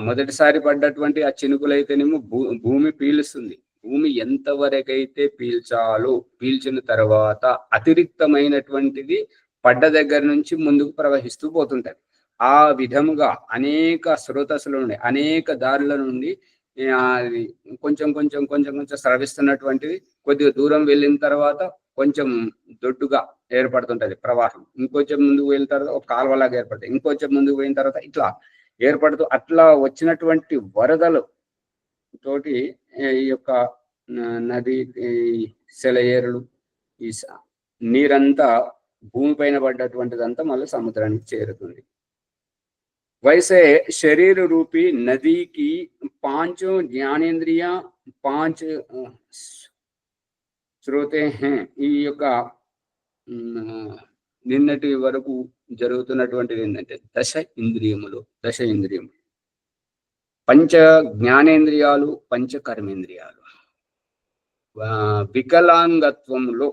మొదటిసారి పడ్డటువంటి ఆ చినుకులైతేనేమో భూమి పీలుస్తుంది. భూమి ఎంతవరకైతే పీల్చిన తర్వాత అతిరిక్తమైనటువంటిది పడ్డ దగ్గర నుంచి ముందుకు ప్రవహిస్తూ పోతుంటది. ఆ విధముగా అనేక స్రోతస్సుల నుండి, అనేక దారుల నుండి కొంచెం స్రవిస్తున్నటువంటిది కొద్దిగా దూరం వెళ్ళిన తర్వాత కొంచెం దొడ్డుగా ఏర్పడుతుంటది ప్రవాహం. ఇంకొంచెం ముందుకు వెళ్ళిన తర్వాత ఒక కాలువలాగా ఏర్పడుతుంది. ఇంకొంచెం ముందుకు పోయిన తర్వాత ఇట్లా ఏర్పడుతూ అట్లా వచ్చినటువంటి వరదలు తోటి ఈ యొక్క నది, సెలయేరులు, ఈ నీరంతా భూమిపైన పడ్డటువంటిదంతా మళ్ళీ సముద్రానికి చేరుతుంది. वैसे शरीर रूपी नदी की 5 ज्ञानेंद्रिया 5 स्रोते हैं. ఈ యొక్క నిన్నటి వరకు జరుగుతున్నటువంటిది ఏంటంటే దశ ఇంద్రియములు. పంచ జ్ఞానేంద్రియాలు, పంచ కర్మేంద్రియాలు. వికలాంగత్వంలో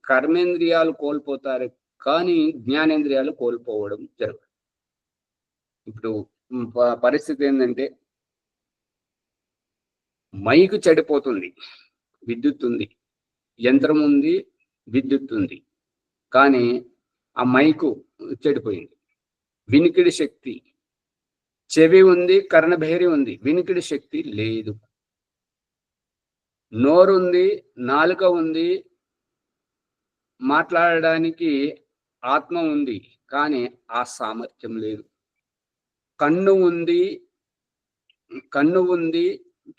కర్మేంద్రియాలు కోల్పోతారు, కానీ జ్ఞానేంద్రియాలు కోల్పోవడం జరుగుతుంది. ఇప్పుడు పరిస్థితి ఏంటంటే మైకు చెడిపోతుంది, విద్యుత్ ఉంది, యంత్రం ఉంది, విద్యుత్ ఉంది, కానీ ఆ మైకు చెడిపోయింది. వినికిడి శక్తి, చెవి ఉంది, కర్ణభేరి ఉంది, వినికిడి శక్తి లేదు. నోరుంది, నాలుక ఉంది, మాట్లాడడానికి ఆత్మ ఉంది, కానీ ఆ సామర్థ్యం లేదు. కన్ను ఉంది,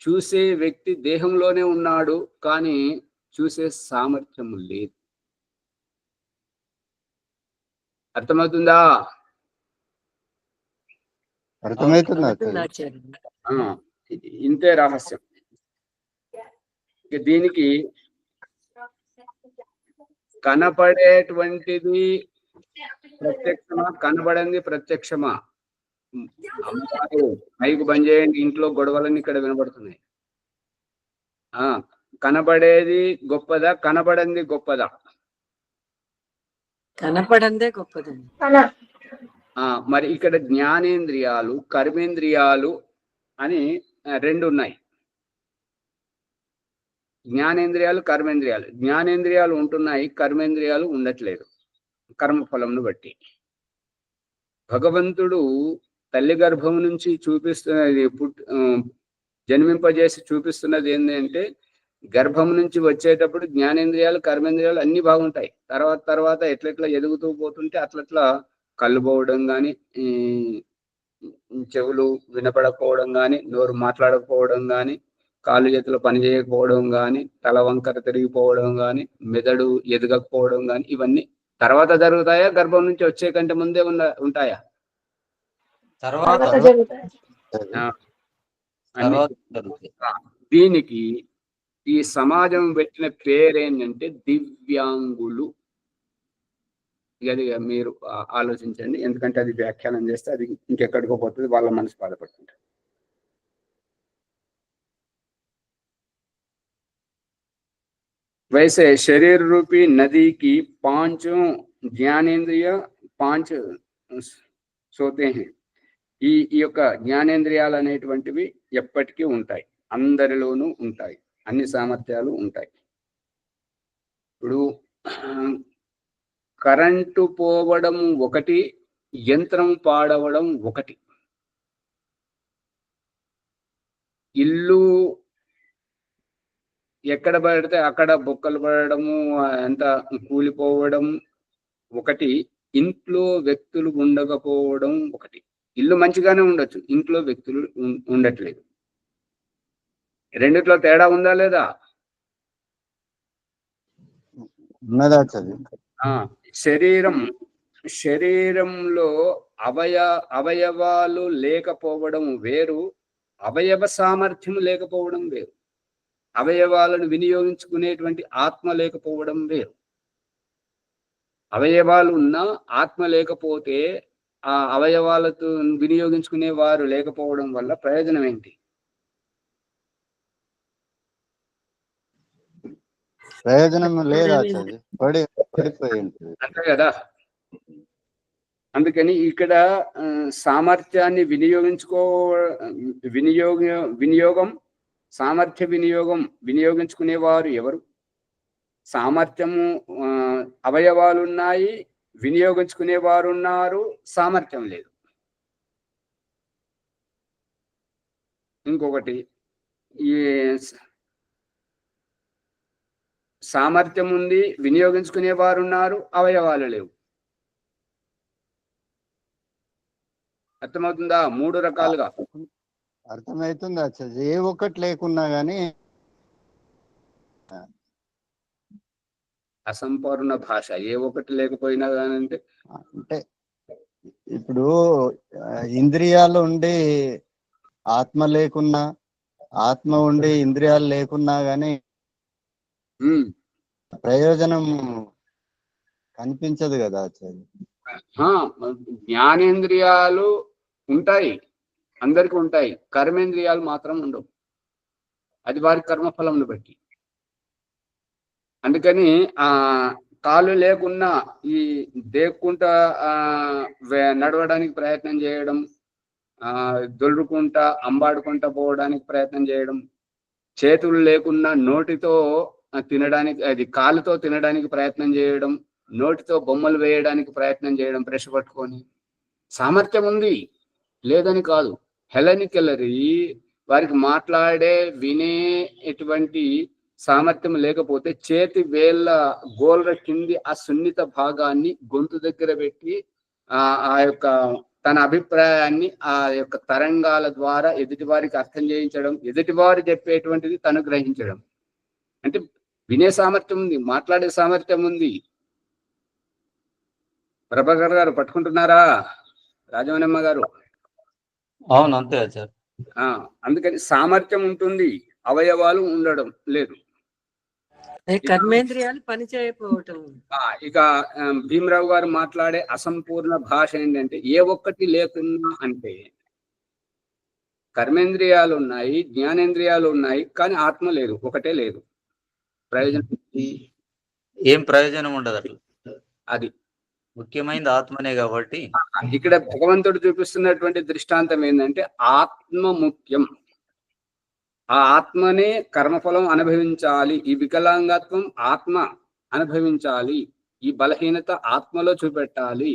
చూసే వ్యక్తి దేహంలోనే ఉన్నాడు, కానీ చూసే సామర్థ్యం లేదు. అర్థమవుతుందా? ఇంతే రహస్యం. దీనికి కనపడేటువంటిది ప్రత్యక్షమా, కనబడింది ప్రత్యక్షమా? మైకు బంద్ చేయండి, ఇంట్లో గొడవలన్నీ ఇక్కడ వినబడుతున్నాయి. కనబడేది గొప్పదా, కనబడింది గొప్పదా? కనపడందే గొప్పదండి. మరి ఇక్కడ జ్ఞానేంద్రియాలు, కర్మేంద్రియాలు అని రెండు ఉన్నాయి. జ్ఞానేంద్రియాలు, కర్మేంద్రియాలు. జ్ఞానేంద్రియాలు ఉంటున్నాయి, కర్మేంద్రియాలు ఉండట్లేదు కర్మఫలంను బట్టి. భగవంతుడు తల్లి గర్భం నుంచి చూపిస్తున్నది, జన్మింపజేసి చూపిస్తున్నది ఏంటంటే గర్భం నుంచి వచ్చేటప్పుడు జ్ఞానేంద్రియాలు, కర్మేంద్రియాలు అన్ని బాగుంటాయి. తర్వాత ఎట్లెట్లా ఎదుగుతూ పోతుంటే అట్లట్లా కళ్ళు పోవడం కానీ, చెవులు వినపడకపోవడం కానీ, నోరు మాట్లాడకపోవడం కానీ, కాళ్ళు చేతులు పని చేయకపోవడం కానీ, తల వంకర తిరిగిపోవడం కానీ, మెదడు ఎదగకపోవడం కానీ, ఇవన్నీ తర్వాత జరుగుతాయా, గర్భం నుంచి వచ్చే కంటే ముందే ఉంటాయా? దీనికి ఈ సమాజం పెట్టిన పేరేంటంటే దివ్యాంగులు. అది మీరు ఆలోచించండి, ఎందుకంటే అది వ్యాఖ్యానం చేస్తే అది ఇంకెక్కడికో పోతుంది, వాళ్ళ మనసు బాధపడుతుంటారు. वैसे शरीर रूपी नदी की 5 ज्ञानेंद्रिय 5 सोते हैं. ఈ యొక్క జ్ఞానేంద్రియాలు అనేటువంటివి ఎప్పటికీ ఉంటాయి, అందరిలోనూ ఉంటాయి, అన్ని సామర్థ్యాలు ఉంటాయి. ఇప్పుడు కరెంటు పోవడం ఒకటి, యంత్రం పాడవడం ఒకటి. ఇల్లు ఎక్కడ పడితే అక్కడ బొక్కలు పడడము, ఎంత కూలిపోవడం ఒకటి, ఇంట్లో వ్యక్తులు ఉండకపోవడం ఒకటి. ఇల్లు మంచిగానే ఉండొచ్చు, ఇంట్లో వ్యక్తులు ఉండట్లేదు. రెండిట్లో తేడా ఉందా లేదా? శరీరంలో అవయవాలు లేకపోవడం వేరు, అవయవ సామర్థ్యం లేకపోవడం వేరు. అవయవాలను వినియోగించుకునేటువంటి ఆత్మ లేకపోవడం వేరు. అవయవాలు ఉన్నా ఆత్మ లేకపోతే ఆ అవయవాలతో వినియోగించుకునే వారు లేకపోవడం వల్ల ప్రయోజనం ఏంటి? ప్రయోజనం లేదా? అంతే కదా. అందుకని ఇక్కడ సామర్థ్యాన్ని వినియోగం సామర్థ్య వినియోగించుకునేవారు ఎవరు? సామర్థ్యము అవయవాలు ఉన్నాయి, వినియోగించుకునేవారు ఉన్నారు, సామర్థ్యం లేదు. ఇంకొకటి, ఈ సామర్థ్యం ఉంది, వినియోగించుకునేవారు ఉన్నారు, అవయవాలు లేవు. అర్థమవుతుందా? 3 రకాలుగా అర్థమవుతుంది. ఏ ఒక్కటి లేకున్నా గానీ అసంపూర్ణ భాష. ఏ ఒక్కటి లేకపోయినా కానీ అంటే ఇప్పుడు ఇంద్రియాలు ఉండి ఆత్మ లేకున్నా, ఆత్మ ఉండి ఇంద్రియాలు లేకున్నా గానీ ప్రయోజనం కనిపించదు కదా. జ్ఞానేంద్రియాలు ఉంటాయి, అందరికి ఉంటాయి, కర్మేంద్రియాలు మాత్రం ఉండవు. అది వారి కర్మఫలంను బట్టి. అందుకని కాళ్ళు లేకున్నా ఈ దేక్కుంటా నడవడానికి ప్రయత్నం చేయడం, దొల్లుకుంటా అంబాడుకుంటా పోవడానికి ప్రయత్నం చేయడం, చేతులు లేకున్నా నోటితో తినడానికి, అది కాలుతో తినడానికి ప్రయత్నం చేయడం, నోటితో బొమ్మలు వేయడానికి ప్రయత్నం చేయడం బ్రష్ పట్టుకొని. సామర్థ్యం ఉంది, లేదని కాదు. హెలెన్ కెల్లరీ వారికి మాట్లాడే వినే ఎటువంటి సామర్థ్యం లేకపోతే చేతి వేళ్ళ గోళ్ళ కింది ఆ సున్నిత భాగాన్ని గొంతు దగ్గర పెట్టి ఆ యొక్క తన అభిప్రాయాన్ని ఆ యొక్క తరంగాల ద్వారా ఎదుటివారికి అర్థం చేయించడం, ఎదుటివారు చెప్పేటువంటిది తను గ్రహించడం. అంటే వినే సామర్థ్యం ఉంది, మాట్లాడే సామర్థ్యం ఉంది. ప్రభాకర్ గారు పట్టుకుంటున్నారా? రాజవనమ్మ గారు? అవును, అంతే సార్. అందుకని సామర్థ్యం ఉంటుంది, అవయవాలు ఉండడం లేదు. కర్మేంద్రియాలు పనిచేయకపోవటం. ఇక భీమరావు గారు మాట్లాడే అసంపూర్ణ భాష ఏంటంటే, ఏ ఒక్కటి లేకున్నా అంటే కర్మేంద్రియాలు ఉన్నాయి, జ్ఞానేంద్రియాలు ఉన్నాయి, కానీ ఆత్మ లేదు, ఒకటే లేదు. ప్రయోజనం ఏం ప్రయోజనం ఉండదు అట్లా. అది ముఖ్యమైనది ఆత్మనే కాబట్టి ఇక్కడ భగవంతుడు చూపిస్తున్నటువంటి దృష్టాంతం ఏంటంటే, ఆత్మ ముఖ్యం. ఆ ఆత్మనే కర్మఫలం అనుభవించాలి. ఈ వికలాంగత్వం ఆత్మ అనుభవించాలి. ఈ బలహీనత ఆత్మలో చూపెట్టాలి.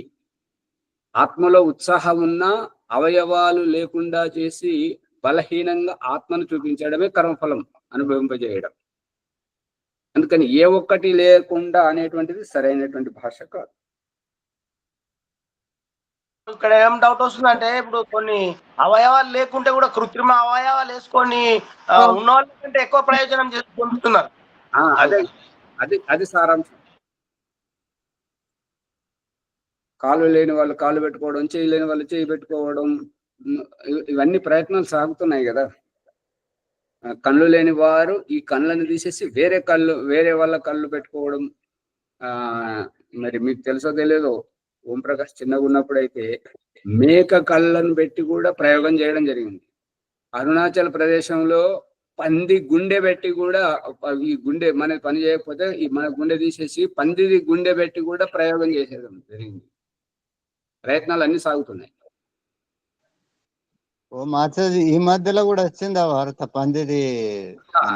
ఆత్మలో ఉత్సాహం ఉన్నా అవయవాలు లేకుండా చేసి బలహీనంగా ఆత్మను చూపించడమే కర్మఫలం అనుభవింపజేయడం. అందుకని ఏ ఒక్కటి లేకుండా అనేటువంటిది సరైనటువంటి భాష కాదు. ఇక్కడ ఏం డౌట్ వస్తుందంటే, ఇప్పుడు కొన్ని అవయవాలు లేకుంటే కూడా కృత్రిమ అవయవాలు వేసుకొని ఉన్న వాళ్ళ కంటే ఎక్కువ ప్రయోజనం పొందుతున్నారు. అది సారాంశం. కాళ్ళు లేని వాళ్ళు కాళ్ళు పెట్టుకోవడం, చేయి లేని వాళ్ళు చేయి పెట్టుకోవడం, ఇవన్నీ ప్రయత్నాలు సాగుతున్నాయి కదా. కళ్ళు లేని వారు ఈ కళ్ళను తీసేసి వేరే వాళ్ళ కళ్ళు పెట్టుకోవడం, మరి మీకు తెలుసో తెలియదో, ఓంప్రకాష్ చిన్నగా ఉన్నప్పుడు అయితే మేక కళ్ళను పెట్టి కూడా ప్రయోగం చేయడం జరిగింది. అరుణాచల్ ప్రదేశంలో పంది గుండె పెట్టి కూడా, ఈ గుండె మన పని చేయకపోతే ఈ మన గుండె తీసేసి పందిది గుండె పెట్టి కూడా ప్రయోగం చేసేయడం జరిగింది. ప్రయత్నాలు అన్ని సాగుతున్నాయి. ఓ మాస్టర్, ఈ మధ్యలో కూడా వచ్చింది ఆ వార్త పందిది.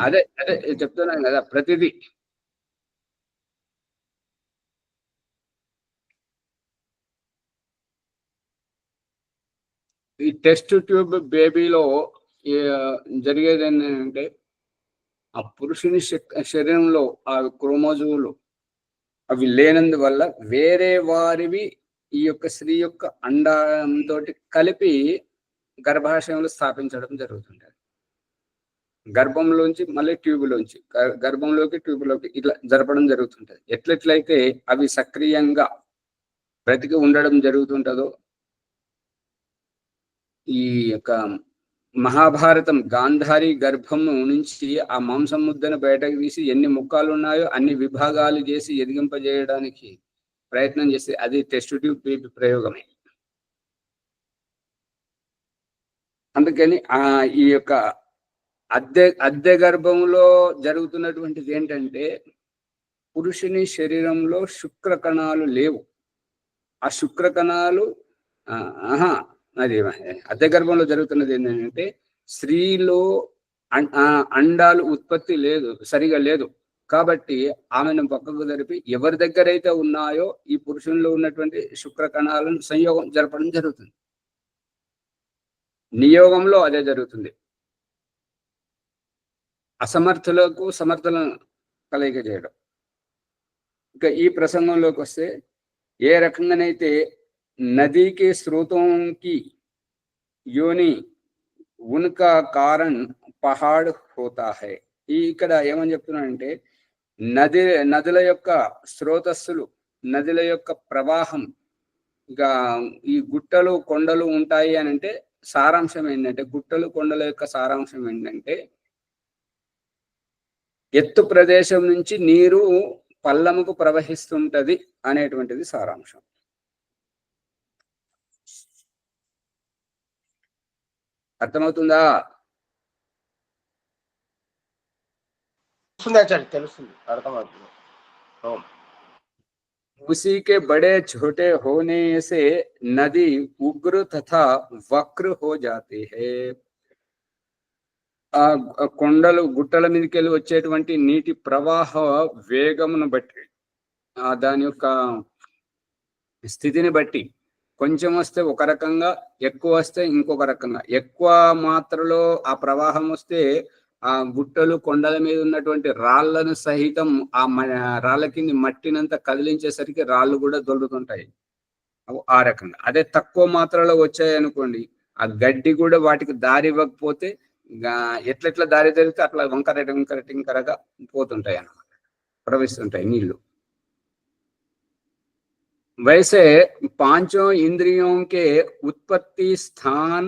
అదే అదే చెప్తున్నాను కదా, ప్రతిదీ. ఈ టెస్ట్ ట్యూబ్ బేబీలో జరిగేది ఏంటంటే, ఆ పురుషుని శరీరంలో ఆ క్రోమోజోములు అవి లేనందువల్ల వేరే వారివి ఈ యొక్క స్త్రీ యొక్క అండంతో కలిపి గర్భాశయంలో స్థాపించడం జరుగుతుంటది. గర్భంలోంచి మళ్ళీ ట్యూబ్లోంచి, గర్భంలోకి ట్యూబ్లోకి ఇట్లా జరపడం జరుగుతుంటది. ఎట్లయితే అవి సక్రియంగా బ్రతికి ఉండడం జరుగుతుంటదో, ఈ యొక్క మహాభారతం గాంధారి గర్భము నుంచి ఆ మాంసం ముద్దను బయటకు తీసి ఎన్ని ముక్కలు ఉన్నాయో అన్ని విభాగాలు చేసి ఎదిగింపజేయడానికి ప్రయత్నం చేసి అది టెస్ట్ ట్యూబ్ బేబీ ప్రయోగమే. అందుకని ఈ యొక్క అద్దె గర్భంలో జరుగుతున్నటువంటిది ఏంటంటే, పురుషుని శరీరంలో శుక్ర కణాలు లేవు. ఆ శుక్ర కణాలు అది అద్దె గర్భంలో జరుగుతున్నది ఏంటంటే, స్త్రీలో అండాలు ఉత్పత్తి లేదు, సరిగా లేదు. కాబట్టి ఆమెను పక్కకు జరిపి ఎవరి దగ్గర అయితే ఉన్నాయో ఈ పురుషుల్లో ఉన్నటువంటి శుక్ర కణాలను సంయోగం జరపడం జరుగుతుంది. నియోగంలో అదే జరుగుతుంది. అసమర్థులకు సమర్థులను కలయిక చేయడం. ఇక ఈ ప్రసంగంలోకి వస్తే, ఏ రకంగానైతే నదీకి స్రోతోంకి योनि उनका कारण పహాడ్ హోతా హై. ఇక్కడ ఏమని చెప్తున్నానంటే, నదుల యొక్క స్రోతస్సులు, నదుల యొక్క ప్రవాహం, ఇంకా ఈ గుట్టలు కొండలు ఉంటాయి అని అంటే సారాంశం ఏంటంటే, గుట్టలు కొండల యొక్క సారాంశం ఏంటంటే, ఎత్తు ప్రదేశం నుంచి నీరు పల్లముకు ప్రవహిస్తుంటది అనేటువంటిది సారాంశం. అర్థమవుతుందా? తెలుస్తుంది, అర్థమవుతుంది. उसी के बड़े छोटे होने से नदी उग्र तथा वक्र हो जाती है. ఆ కొండలు గుట్టల మీదకి వెళ్ళి వచ్చేటువంటి నీటి ప్రవాహ వేగమును బట్టి, దాని యొక్క స్థితిని బట్టి, కొంచెం వస్తే ఒక రకంగా, ఎక్కువ వస్తే ఇంకొక రకంగా. ఎక్కువ మాత్రలో ఆ ప్రవాహం వస్తే ఆ గుట్టలు కొండల మీద ఉన్నటువంటి రాళ్లను సహితం ఆ రాళ్ళ కింద మట్టినంతా కదిలించేసరికి రాళ్ళు కూడా దొరుకుతుంటాయి. ఆ రకంగా. అదే తక్కువ మాత్రలో వచ్చాయి అనుకోండి, ఆ గడ్డి కూడా వాటికి దారి ఇవ్వకపోతే ఎట్లెట్లా దారి జరిగితే అట్లా వంకరగా పోతుంటాయి అన్నమాట, ప్రవహిస్తుంటాయి నీళ్లు. वैसे पांचों इंद्रियों के उत्पत्ति स्थान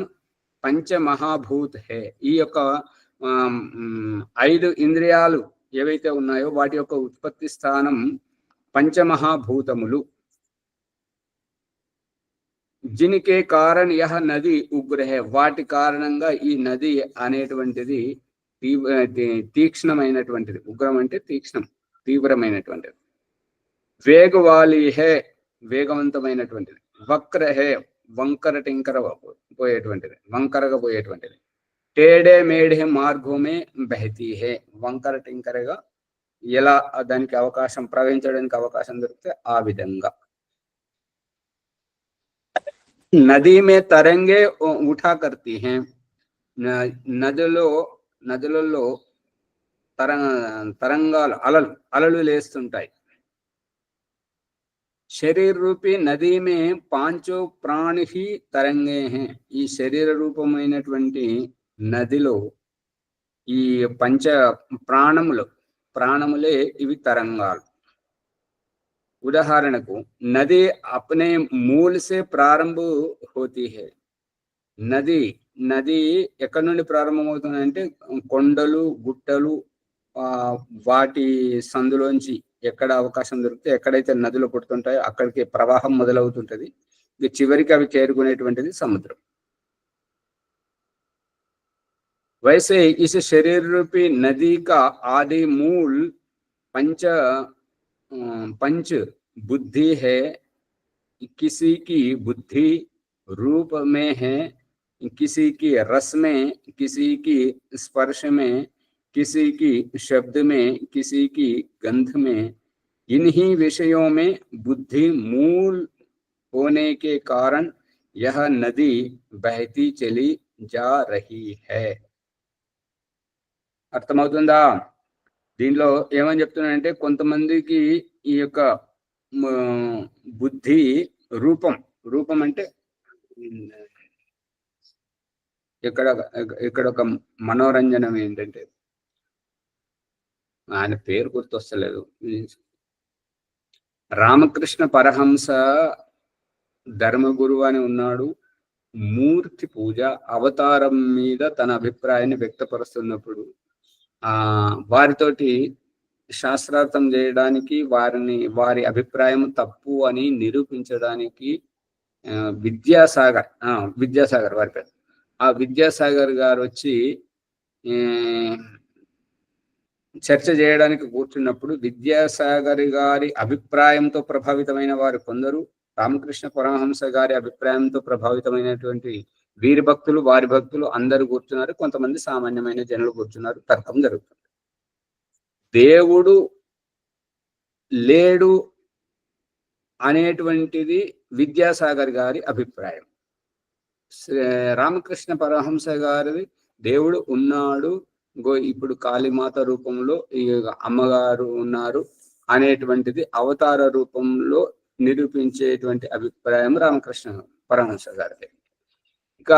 पंच महाभूत है. ఈ యొక్క 5 ఇంద్రియాలు ఏవైతే ఉన్నాయో వాటి యొక్క ఉత్పత్తి స్థానం పంచమహాభూతములు. జిన్కే కారణ్ యహ నది ఉగ్ర హై. వాటి కారణంగా ఈ నది అనేటువంటిది తీక్ష్ణమైనటువంటిది. ఉగ్రం అంటే తీక్ష్ణం, తీవ్రమైనటువంటిది. వేగవాలి హే, వేగవంతమైనటువంటిది. వక్ర హే, వంకర టింకర పోయేటువంటిది, వంకరగా పోయేటువంటిది. టేడే మేడే మార్గమే బహతీ హే, వంకర టింకరగా ఎలా దానికి అవకాశం, ప్రవహించడానికి అవకాశం దొరికితే ఆ విధంగా. నదీ మే తరంగే ఉఠా కర్తీ హే. నదులలో తరంగాలు, అలలు లేస్తుంటాయి. శరీర రూపీ నదీ మే 5 ప్రాణి హి తరంగే హే. ఈ శరీర రూపమైనటువంటి నదిలో ఈ పంచ ప్రాణములే ఇవి తరంగాలు. ఉదాహరణకు నది అప్నే మూల్ సే ప్రారంభ హోతీ హై. నది ఎక్కడి నుండి ప్రారంభమవుతుంది అంటే, కొండలు గుట్టలు వాటి సందులోంచి ఎక్కడ అవకాశం దొరికితే ఎక్కడైతే నదులు పుడుతుంటాయో అక్కడికి ప్రవాహం మొదలవుతుంటది. ఇక చివరికి అవి చేరుకునేటువంటిది సముద్రం. वैसे इस शरीर रूपी नदी का आदि मूल पंच बुद्धि है। किसी की बुद्धि रूप में है, किसी की रस में, किसी की स्पर्श में, किसी की शब्द में, किसी की गंध में। इन्हीं विषयों में बुद्धि मूल होने के कारण यह नदी बहती चली जा रही है। అర్థమవుతుందా? దీనిలో ఏమని చెప్తున్నానంటే కొంతమందికి ఈ యొక్క బుద్ధి రూపం అంటే ఇక్కడ ఒక మనోరంజనం ఏంటంటే ఆయన పేరు గుర్తొస్తలేదు. రామకృష్ణ పరహంస ధర్మగురువు అని ఉన్నాడు. మూర్తి పూజ అవతారం మీద తన అభిప్రాయాన్ని వ్యక్తపరుస్తున్నప్పుడు వారితోటి శాస్త్రార్థం చేయడానికి వారి అభిప్రాయం తప్పు అని నిరూపించడానికి విద్యాసాగర్ వారి పేరు. ఆ విద్యాసాగర్ గారు వచ్చి చర్చ చేయడానికి కూర్చున్నప్పుడు విద్యాసాగర్ గారి అభిప్రాయంతో ప్రభావితమైన వారు కొందరు, రామకృష్ణ పరమహంస గారి అభిప్రాయంతో ప్రభావితమైనటువంటి వీరి భక్తులు, వారి భక్తులు అందరూ కూర్చున్నారు. కొంతమంది సామాన్యమైన జనులు కూర్చున్నారు. తర్కం జరుగుతుంది. దేవుడు లేడు అనేటువంటిది విద్యాసాగర్ గారి అభిప్రాయం. రామకృష్ణ పరమహంస గారి దేవుడు ఉన్నాడు, ఇప్పుడు కాళీమాత రూపంలో ఈ అమ్మగారు ఉన్నారు అనేటువంటిది అవతార రూపంలో నిరూపించేటువంటి అభిప్రాయం రామకృష్ణ పరమహంస గారిది. ఇక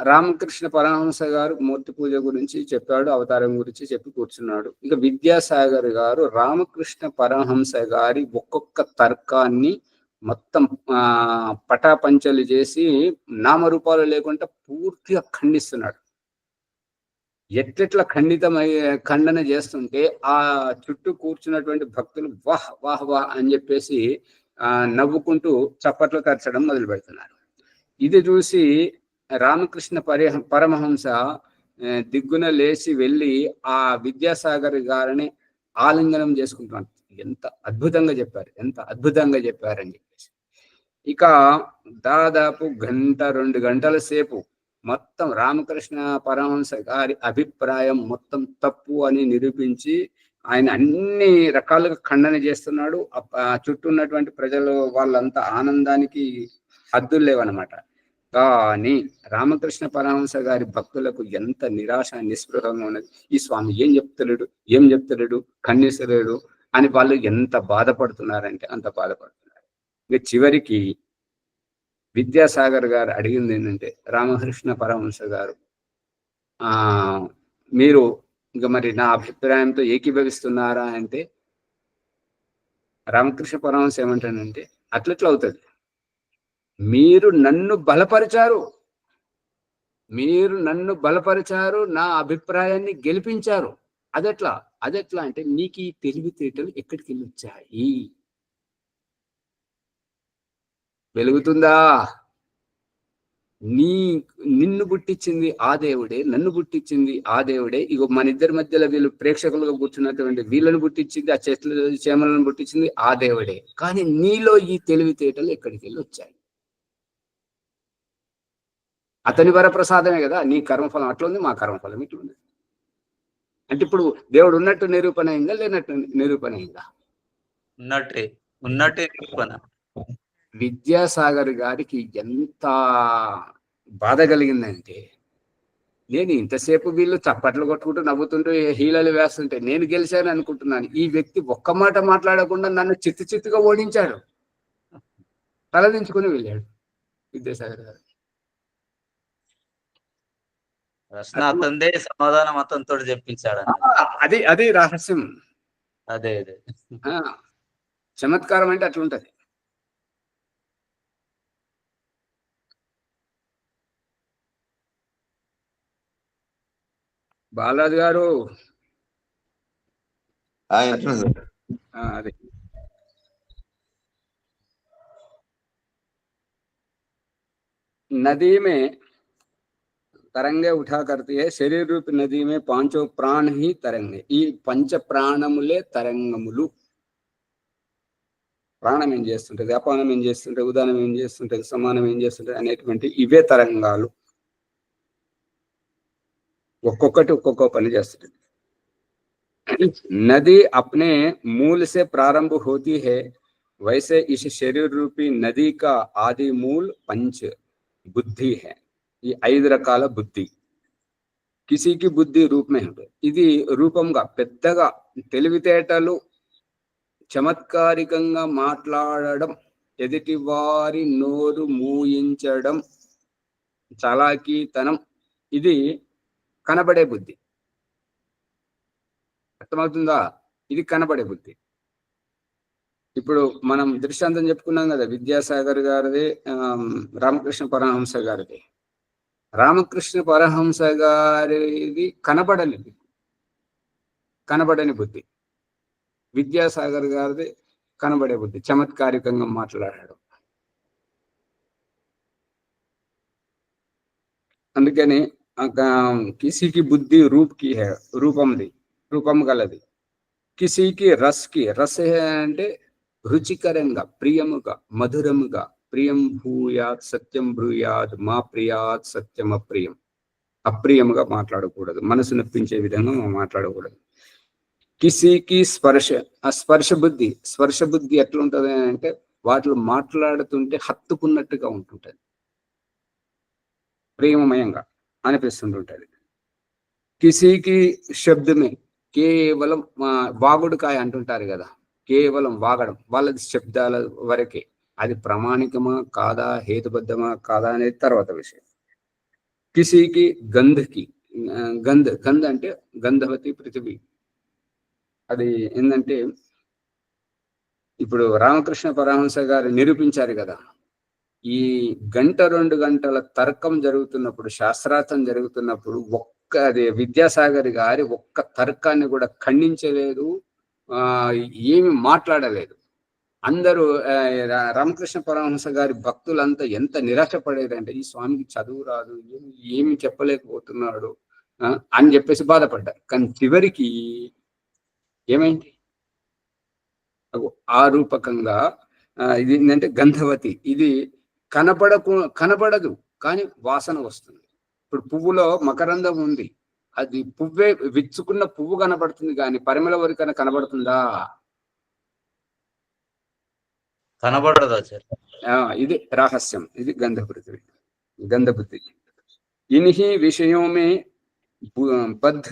రామకృష్ణ పరమహంస గారు మూర్తి పూజ గురించి చెప్పాడు, అవతారం గురించి చెప్పి కూర్చున్నాడు. ఇక విద్యాసాగర్ గారు రామకృష్ణ పరమహంస గారి ఒక్కొక్క తర్కాన్ని మొత్తం పటాపంచలు చేసి నామరూపాలు లేకుండా పూర్తిగా ఖండిస్తున్నాడు. ఎట్లెట్లా ఖండన చేస్తుంటే ఆ చుట్టూ కూర్చున్నటువంటి భక్తులు వాహ్ వాహ్ వాహ్ అని చెప్పేసి నవ్వుకుంటూ చప్పట్లు కరచడం మొదలు పెడుతున్నారు. ఇది చూసి రామకృష్ణ పరమహంస దిగ్గున లేచి వెళ్ళి ఆ విద్యాసాగర్ గారిని ఆలింగనం చేసుకుంటున్నాడు. ఎంత అద్భుతంగా చెప్పారు, ఎంత అద్భుతంగా చెప్పారని చెప్పేసి. ఇక దాదాపు 1-2 గంటల సేపు మొత్తం రామకృష్ణ పరమహంస గారి అభిప్రాయం మొత్తం తప్పు అని నిరూపించి ఆయన అన్ని రకాలుగా ఖండన చేస్తున్నాడు. చుట్టూ ఉన్నటువంటి ప్రజలు వాళ్ళంతా ఆనందానికి హద్దులు లేవన్నమాట. కానీ రామకృష్ణ పరమహంస గారి భక్తులకు ఎంత నిరాశ నిస్పృహంగా ఉన్నది. ఈ స్వామి ఏం చెప్తలేడు ఖండిస్తలేడు అని వాళ్ళు ఎంత బాధపడుతున్నారంటే అంత బాధపడుతున్నారు. ఇక చివరికి విద్యాసాగర్ గారు అడిగింది ఏంటంటే, రామకృష్ణ పరమహంస గారు మీరు ఇక మరి నా అభిప్రాయంతో ఏకీభవిస్తున్నారా అంటే రామకృష్ణ పరమహంస ఏమంటానంటే, అట్లెట్లా అవుతుంది, మీరు నన్ను బలపరిచారు, నా అభిప్రాయాన్ని గెలిపించారు. అదెట్లా అంటే నీకు ఈ తెలివితేటలు ఎక్కడికి వెళ్ళి వచ్చాయి? వెలుగుతుందా? నిన్ను పుట్టించింది ఆ దేవుడే, నన్ను పుట్టించింది ఆ దేవుడే. ఇగో మన ఇద్దరి మధ్యలో వీళ్ళు ప్రేక్షకులుగా కూర్చున్నటువంటి వీళ్ళని పుట్టించింది, ఆ చెట్ల చేమలను పుట్టించింది ఆ దేవుడే. కానీ నీలో ఈ తెలివితేటలు ఎక్కడికి వెళ్ళి వచ్చాయి? అతని వరప్రసాదమే కదా నీ కర్మఫలం. అట్లుంది, మా కర్మఫలం ఇట్లుంది. అంటే ఇప్పుడు దేవుడు ఉన్నట్టు నిరూపణ అయిందా, లేనట్టు నిరూపణ అయిందా? ఉన్నట్టే నిరూపణ. విద్యాసాగర్ గారికి ఎంత బాధ కలిగిందంటే, నేను ఇంతసేపు వీళ్ళు చప్పట్లు కొట్టుకుంటూ నవ్వుతుంటూ హీలలు వేస్తుంటే నేను గెలిచాను అనుకుంటున్నాను. ఈ వ్యక్తి ఒక్క మాట మాట్లాడకుండా నన్ను చిత్తుగా ఓడించాడు. తలదించుకుని వెళ్ళాడు విద్యాసాగర్ గారు. ప్రశ్న అతందే, సమాధానం అతనితో చెప్పించాడు. అది రహస్యం. అదే చమత్కారం అంటే అట్లుంటది. బాలాజీ గారు, అదే नदी में तरंगे उठा करती है शरीर रूपी नदी में पांचों प्राण ही तरंगे ఈ పంచ ప్రాణములే తరంగములు ప్రాణం ఏం చేస్తుంటది అపానం ఏం చేస్తుంటది ఉదానం ఏం చేస్తుంటది సమానం ఏం చేస్తుంటది అనేటువంటి ఇవే తరంగాలు ఒక్కొక్కటి ఒక్కొక్క పని చేస్తుంటది नदी अपने मूल से प्रारंभ होती है वैसे इस शरीर रूपी नदी का आदि मूल पंच बुद्धि है ఈ 5 రకాల బుద్ధి కిసికి బుద్ధి రూపమే ఉంటుంది ఇది రూపంగా పెద్దగా తెలివితేటలు చమత్కారికంగా మాట్లాడడం ఎదుటి వారి నోరు మూయించడం చాలాకీతనం ఇది కనబడే బుద్ధి అర్థమవుతుందా ఇది కనబడే బుద్ధి ఇప్పుడు మనం దృష్టాంతం చెప్పుకున్నాం కదా విద్యాసాగర్ గారిది రామకృష్ణ పరమహంస గారిది రామకృష్ణ పరమహంస గారిది కనబడని బుద్ధి విద్యాసాగర్ గారిది కనబడే బుద్ధి చమత్కారికంగా మాట్లాడాడు అందుకని కిసికి బుద్ధి రూప్కి హే రూపం గలది కిసికి రస్కి రస్ అంటే రుచికరంగా ప్రియముగా మధురముగా ప్రియం భూయాత్ సత్యం బ్రూయాత్ మా ప్రియాత్ సత్యం అప్రియం అప్రియముగా మాట్లాడకూడదు మనసు నొప్పించే విధంగా మాట్లాడకూడదు కిసికి స్పర్శ ఆ స్పర్శ బుద్ధి ఎట్లుంటది అంటే వాటిలో మాట్లాడుతుంటే హత్తుకున్నట్టుగా ఉంటుంటది ప్రేమమయంగా అనిపిస్తుంటుంటది కిసికి శబ్దమే కేవలం వాగుడుకాయ అంటుంటారు కదా కేవలం వాగడం వాళ్ళది శబ్దాల వరకే అది ప్రామాణికమా కాదా హేతుబద్ధమా కాదా అనేది తర్వాత విషయం కిసికి గంధ అంటే గంధవతి పృథివీ అది ఏంటంటే ఇప్పుడు రామకృష్ణ పరమహంస గారు నిరూపించారు కదా ఈ 1-2 గంటల తర్కం జరుగుతున్నప్పుడు శాస్త్రార్థం జరుగుతున్నప్పుడు అది విద్యాసాగర్ గారి ఒక్క తర్కాన్ని కూడా ఖండించలేదు ఏమి మాట్లాడలేదు అందరూ రామకృష్ణ పరమహంస గారి భక్తులంతా ఎంత నిరాశపడేదంటే ఈ స్వామికి చదువు రాదు ఏమి చెప్పలేకపోతున్నాడు అని చెప్పేసి బాధపడ్డారు కానీ చివరికి ఏమైంది ఆ రూపకంగా ఇది ఏంటంటే గంధవతి ఇది కనబడదు కానీ వాసన వస్తుంది ఇప్పుడు పువ్వులో మకరందం ఉంది అది పువ్వే విచ్చుకున్న పువ్వు కనబడుతుంది కానీ పరిమళ వరకైనా కనబడుతుందా కనబడదా ఇది రహస్యం ఇది गंधबुद्धि इन्हीं विषयों में बद्ध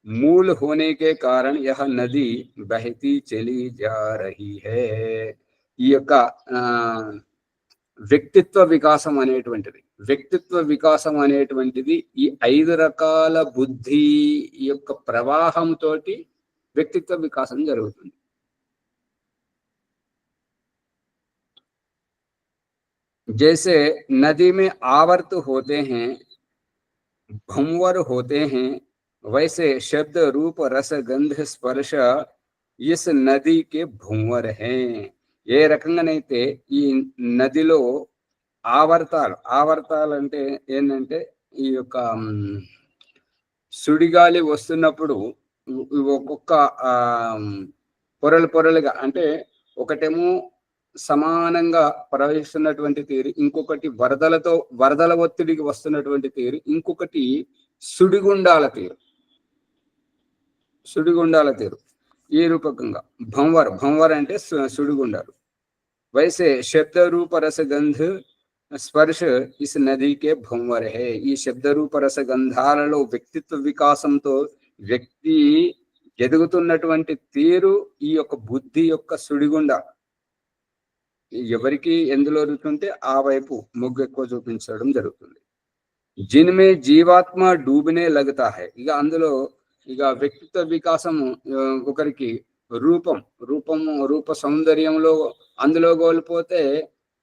मूल होने के कारण यह नदी बहती चली जा रही है ఈ యొక్క వ్యక్తిత్వ వికాసం అనేటువంటిది ఈ 5 రకాల బుద్ధి యొక్క ప్రవాహంతో వ్యక్తిత్వ వికాసం జరుగుతుంది जैसे नदी में आवर्त होते हैं भंवर होते हैं वैसे शब्द रूप रस गंध स्पर्श इस नदी के भंवर हैं ఏ రకంగానైతే ఈ నదిలో ఆవర్తాలు అంటే ఏంటంటే ఈ యొక్క సుడిగాలి వస్తున్నప్పుడు ఒక్కొక్క పొరలుగా అంటే ఒకటేమో సమానంగా ప్రవహిస్తున్నటువంటి తీరు ఇంకొకటి వరదల ఒత్తిడికి వస్తున్నటువంటి తీరు ఇంకొకటి సుడిగుండాల తీరు ఈ రూపకంగా భంవర్ అంటే సుడిగుండాలు वैसे शब्द रूप रस गंध स्पर्श इस नदी के भंवर है ఈ శబ్ద రూప రస గంధాలలో వ్యక్తిత్వ వికాసంతో వ్యక్తి ఎదుగుతున్నటువంటి తీరు ఈ యొక్క బుద్ధి యొక్క సుడిగుండ ఎవరికి ఎందులో రుతుంటే ఆ వైపు మొగ్గు ఎక్కువ చూపించడం జరుగుతుంది जिनमें जीवात्मा डूबने लगता है ఇక అందులో ఇక వ్యక్తిత్వ వికాసము ఒకరికి రూప సౌందర్యంలో అందులో కోల్పోతే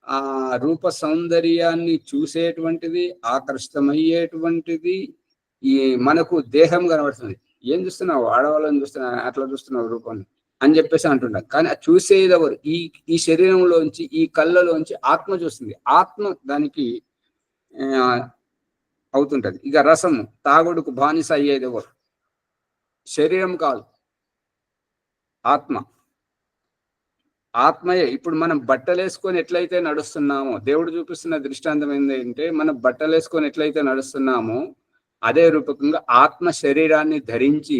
ఆ రూప సౌందర్యాన్ని చూసేటువంటిది ఆకర్షితమయ్యేటువంటిది ఈ మనకు దేహం కనబడుతుంది ఏం చూస్తున్నావు ఆడవాళ్ళని చూస్తున్నా అట్లా చూస్తున్నావు రూపాన్ని అని చెప్పేసి అంటున్నారు. కానీ అది చూసేది ఎవరు? ఈ శరీరంలోంచి, ఈ కళ్ళలోంచి ఆత్మ చూస్తుంది. ఆత్మ దానికి అవుతుంటది. ఇక రసము తాగుడుకు బానిస అయ్యేది ఎవరు? శరీరం కాదు, ఆత్మ. ఆత్మయే. ఇప్పుడు మనం బట్టలు వేసుకొని ఎట్లయితే నడుస్తున్నామో, దేవుడు చూపిస్తున్న దృష్టాంతం ఏంటంటే, మనం బట్టలు వేసుకొని ఎట్లయితే నడుస్తున్నామో అదే రూపకంగా ఆత్మ శరీరాన్ని ధరించి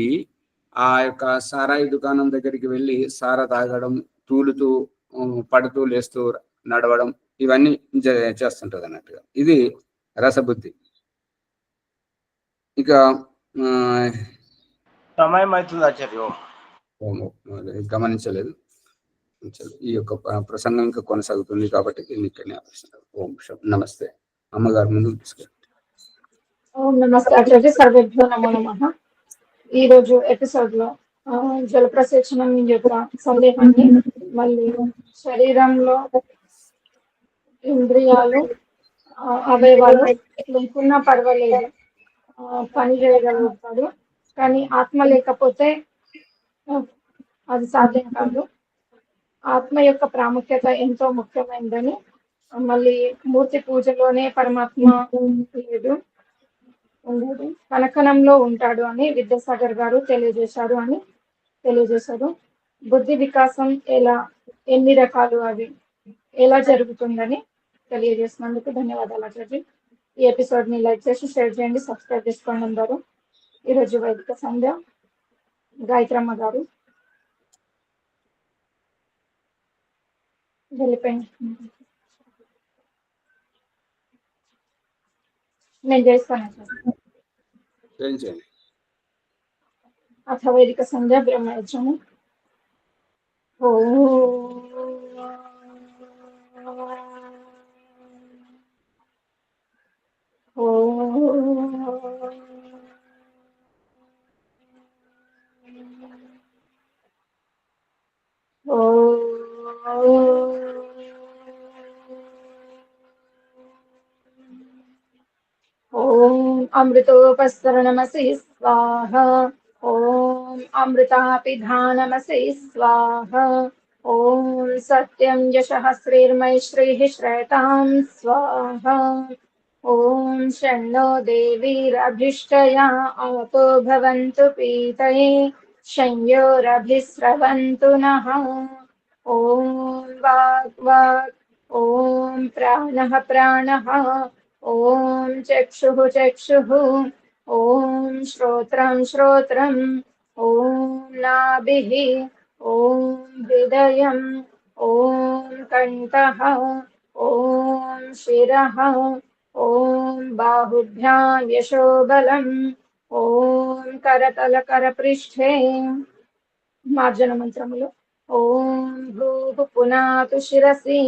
ఆ యొక్క సారాయి దుకాణం దగ్గరికి వెళ్ళి సారా తాగడం, తూలుతూ పడుతూ లేస్తూ నడవడం, ఇవన్నీ చేస్తుంటది అన్నట్టుగా. ఇది రసబుద్ధి. ఇక సమయం అవుతుంది ఆచార్య. గమనించలేదు. ఈ యొక్క ప్రసంగం ఇంకా కొనసాగుతుంది కాబట్టి ఇక్కడనే ఆపేస్తున్నారు. ఓం నమస్తే. అమ్మగారు ముందు తీసుకెళ్ళండి. ఓం నమస్తే ఆచార్య. సర్వేభ్యో నమో నమః. ఈ రోజు ఎపిసోడ్ లో జలప్రసేచనం యొక్క సందేహాన్ని, మళ్ళీ శరీరంలో ఇంద్రియాలు అవయవాలు లేకున్నా పర్వాలేదు, పని చేయగలుగుతాడు, కానీ ఆత్మ లేకపోతే అది సాధ్యం కాదు. ఆత్మ యొక్క ప్రాముఖ్యత ఎంతో ముఖ్యమైనదని, మళ్ళీ మూర్తి పూజలోనే పరమాత్మ లేదు, కనకనంలో ఉంటాడు అని విద్యాసాగర్ గారు తెలియజేశారు. బుద్ధి వికాసం ఎన్ని రకాలు, అవి ఎలా జరుగుతుందని తెలియజేసినందుకు ధన్యవాదాలు ఆచార్య. ఈ ఎపిసోడ్ ని లైక్ చేసి షేర్ చేయండి, సబ్స్క్రైబ్ చేసుకోండి అందరూ. ఈరోజు వైదిక సంధ్య గాయత్రమ్మ గారు వెళ్ళిపోయింది. నేను చేస్తాను. అథ వైదిక సంధ్య బ్రహ్మయజ్ఞము. ఓం అమృతోపస్తరణమసి స్వాహ. ఓం అమృతాపిధానమసి స్వాహ. ఓం సత్యం యశః శ్రీర్మైశ్రీః శ్రేతాం స్వాహ. ఓం షణ్ణో దేవీరభిష్టయా ఆపో భవంతు పీతయే శంయోరభిస్రవంతు నః. ఓం వాగ్. ఓం ప్రాణః ప్రాణః. ఓం చక్షుః. ఓం శ్రోత్రం. ఓం నాభిః. ఓం హృదయం. ఓం కంఠః. ఓం శిరః. ఓం బాహుభ్యాం యశోబలం. ఓం కరపృష్ఠే. మార్జన మంత్రములు. ఓం భూః పునాతు శిరసి.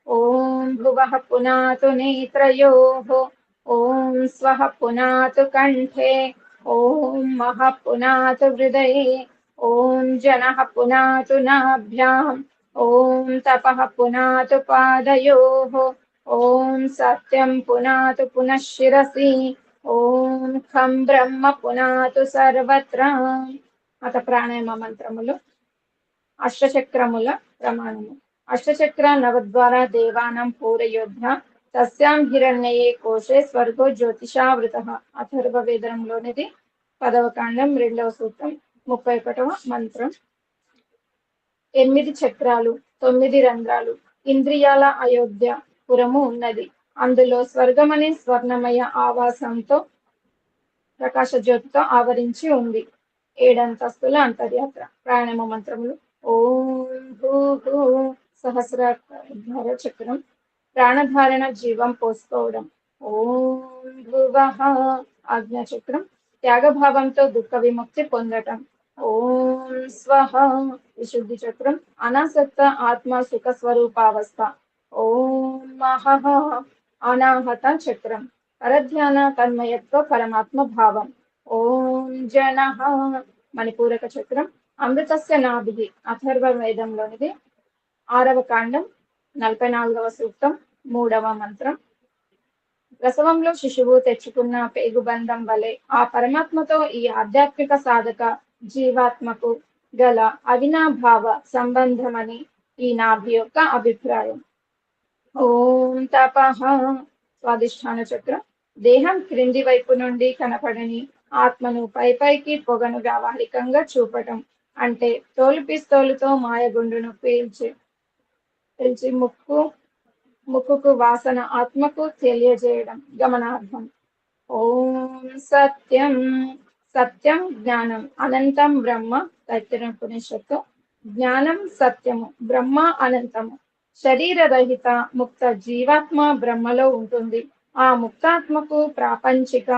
ఓం భువః పునాతు నేత్రయోః. ఓం స్వః పునాతు కంఠే. ఓం మహః పునాతు హృదయే. ఓం జనః పునాతు నాభ్యాం. ఓం తపః పునాతు పాదయోః. ఓం సత్యం పునాతు పునః శిరసి. ఓం ఖం బ్రహ్మ పునాతు సర్వత్ర. అత ప్రాణాయామ మంత్రములు. అష్టచక్రముల ప్రమాణము. అష్టచక్ర నవద్వార దేవానాం పూరయోధ్య తస్యాం హిరణ్యయే కోశే స్వర్గో జ్యోతిషావృతః. అథర్వ వేదంలోనిది 10వ కాండం 2వ సూత్రం 31వ మంత్రం. 8 చక్రాలు, 9 రంధ్రాలు, ఇంద్రియాల అయోధ్య పురము ఉన్నది. అందులో స్వర్గమనే స్వర్ణమయ ఆవాసంతో ప్రకాశ జ్యోతితో ఆవరించి ఉంది. 7 అంతస్తుల అంతర్యాత్ర. ప్రాణాయామ మంత్రములు. ఓం భూ సహస్రార చక్రం. ప్రాణధారణ, జీవం పోసుకోవడం. ఓం భువః ఆజ్ఞాచక్రం. త్యాగభావంతో దుఃఖ విముక్తి పొందటం. ఓం స్వః విశుద్ధి చక్రం. అనాసక్త ఆత్మ సుఖ స్వరూపావస్థ. ఓం మహః అనాహత చక్రం. పరధ్యాన తన్మయత్వ పరమాత్మ భావం. ఓం జనః మణిపూరక చక్రం. అమృతస్య నాభిః. అథర్వ వేదంలోనిది 6వ కాండం 44వ సూక్తం 3వ మంత్రం. ప్రసవంలో శిశువు తెచ్చుకున్న పేగుబంధం వలె ఆ పరమాత్మతో ఈ ఆధ్యాత్మిక సాధక జీవాత్మకు గల అవినాభావ సంబంధమని ఈ నాభి యొక్క అభిప్రాయం. ఓం తపః. స్వాదిష్టాన చక్రం దేహం క్రింది వైపు నుండి కనపడని ఆత్మను పైకి పొగను వ్యావహారికంగా చూపటం అంటే తోలు పిస్తోలుతో మాయగుండును పీల్చి ముక్కుకు వాసన ఆత్మకు తెలియజేయడం గమనార్థం. ఓం సత్యం. సత్యం జ్ఞానం అనంతం బ్రహ్మ. తైత్తరీయోపనిషత్తు. జ్ఞానం సత్యము, బ్రహ్మ అనంతము. శరీర రహిత ముక్త జీవాత్మ బ్రహ్మలో ఉంటుంది. ఆ ముక్తాత్మకు ప్రాపంచిక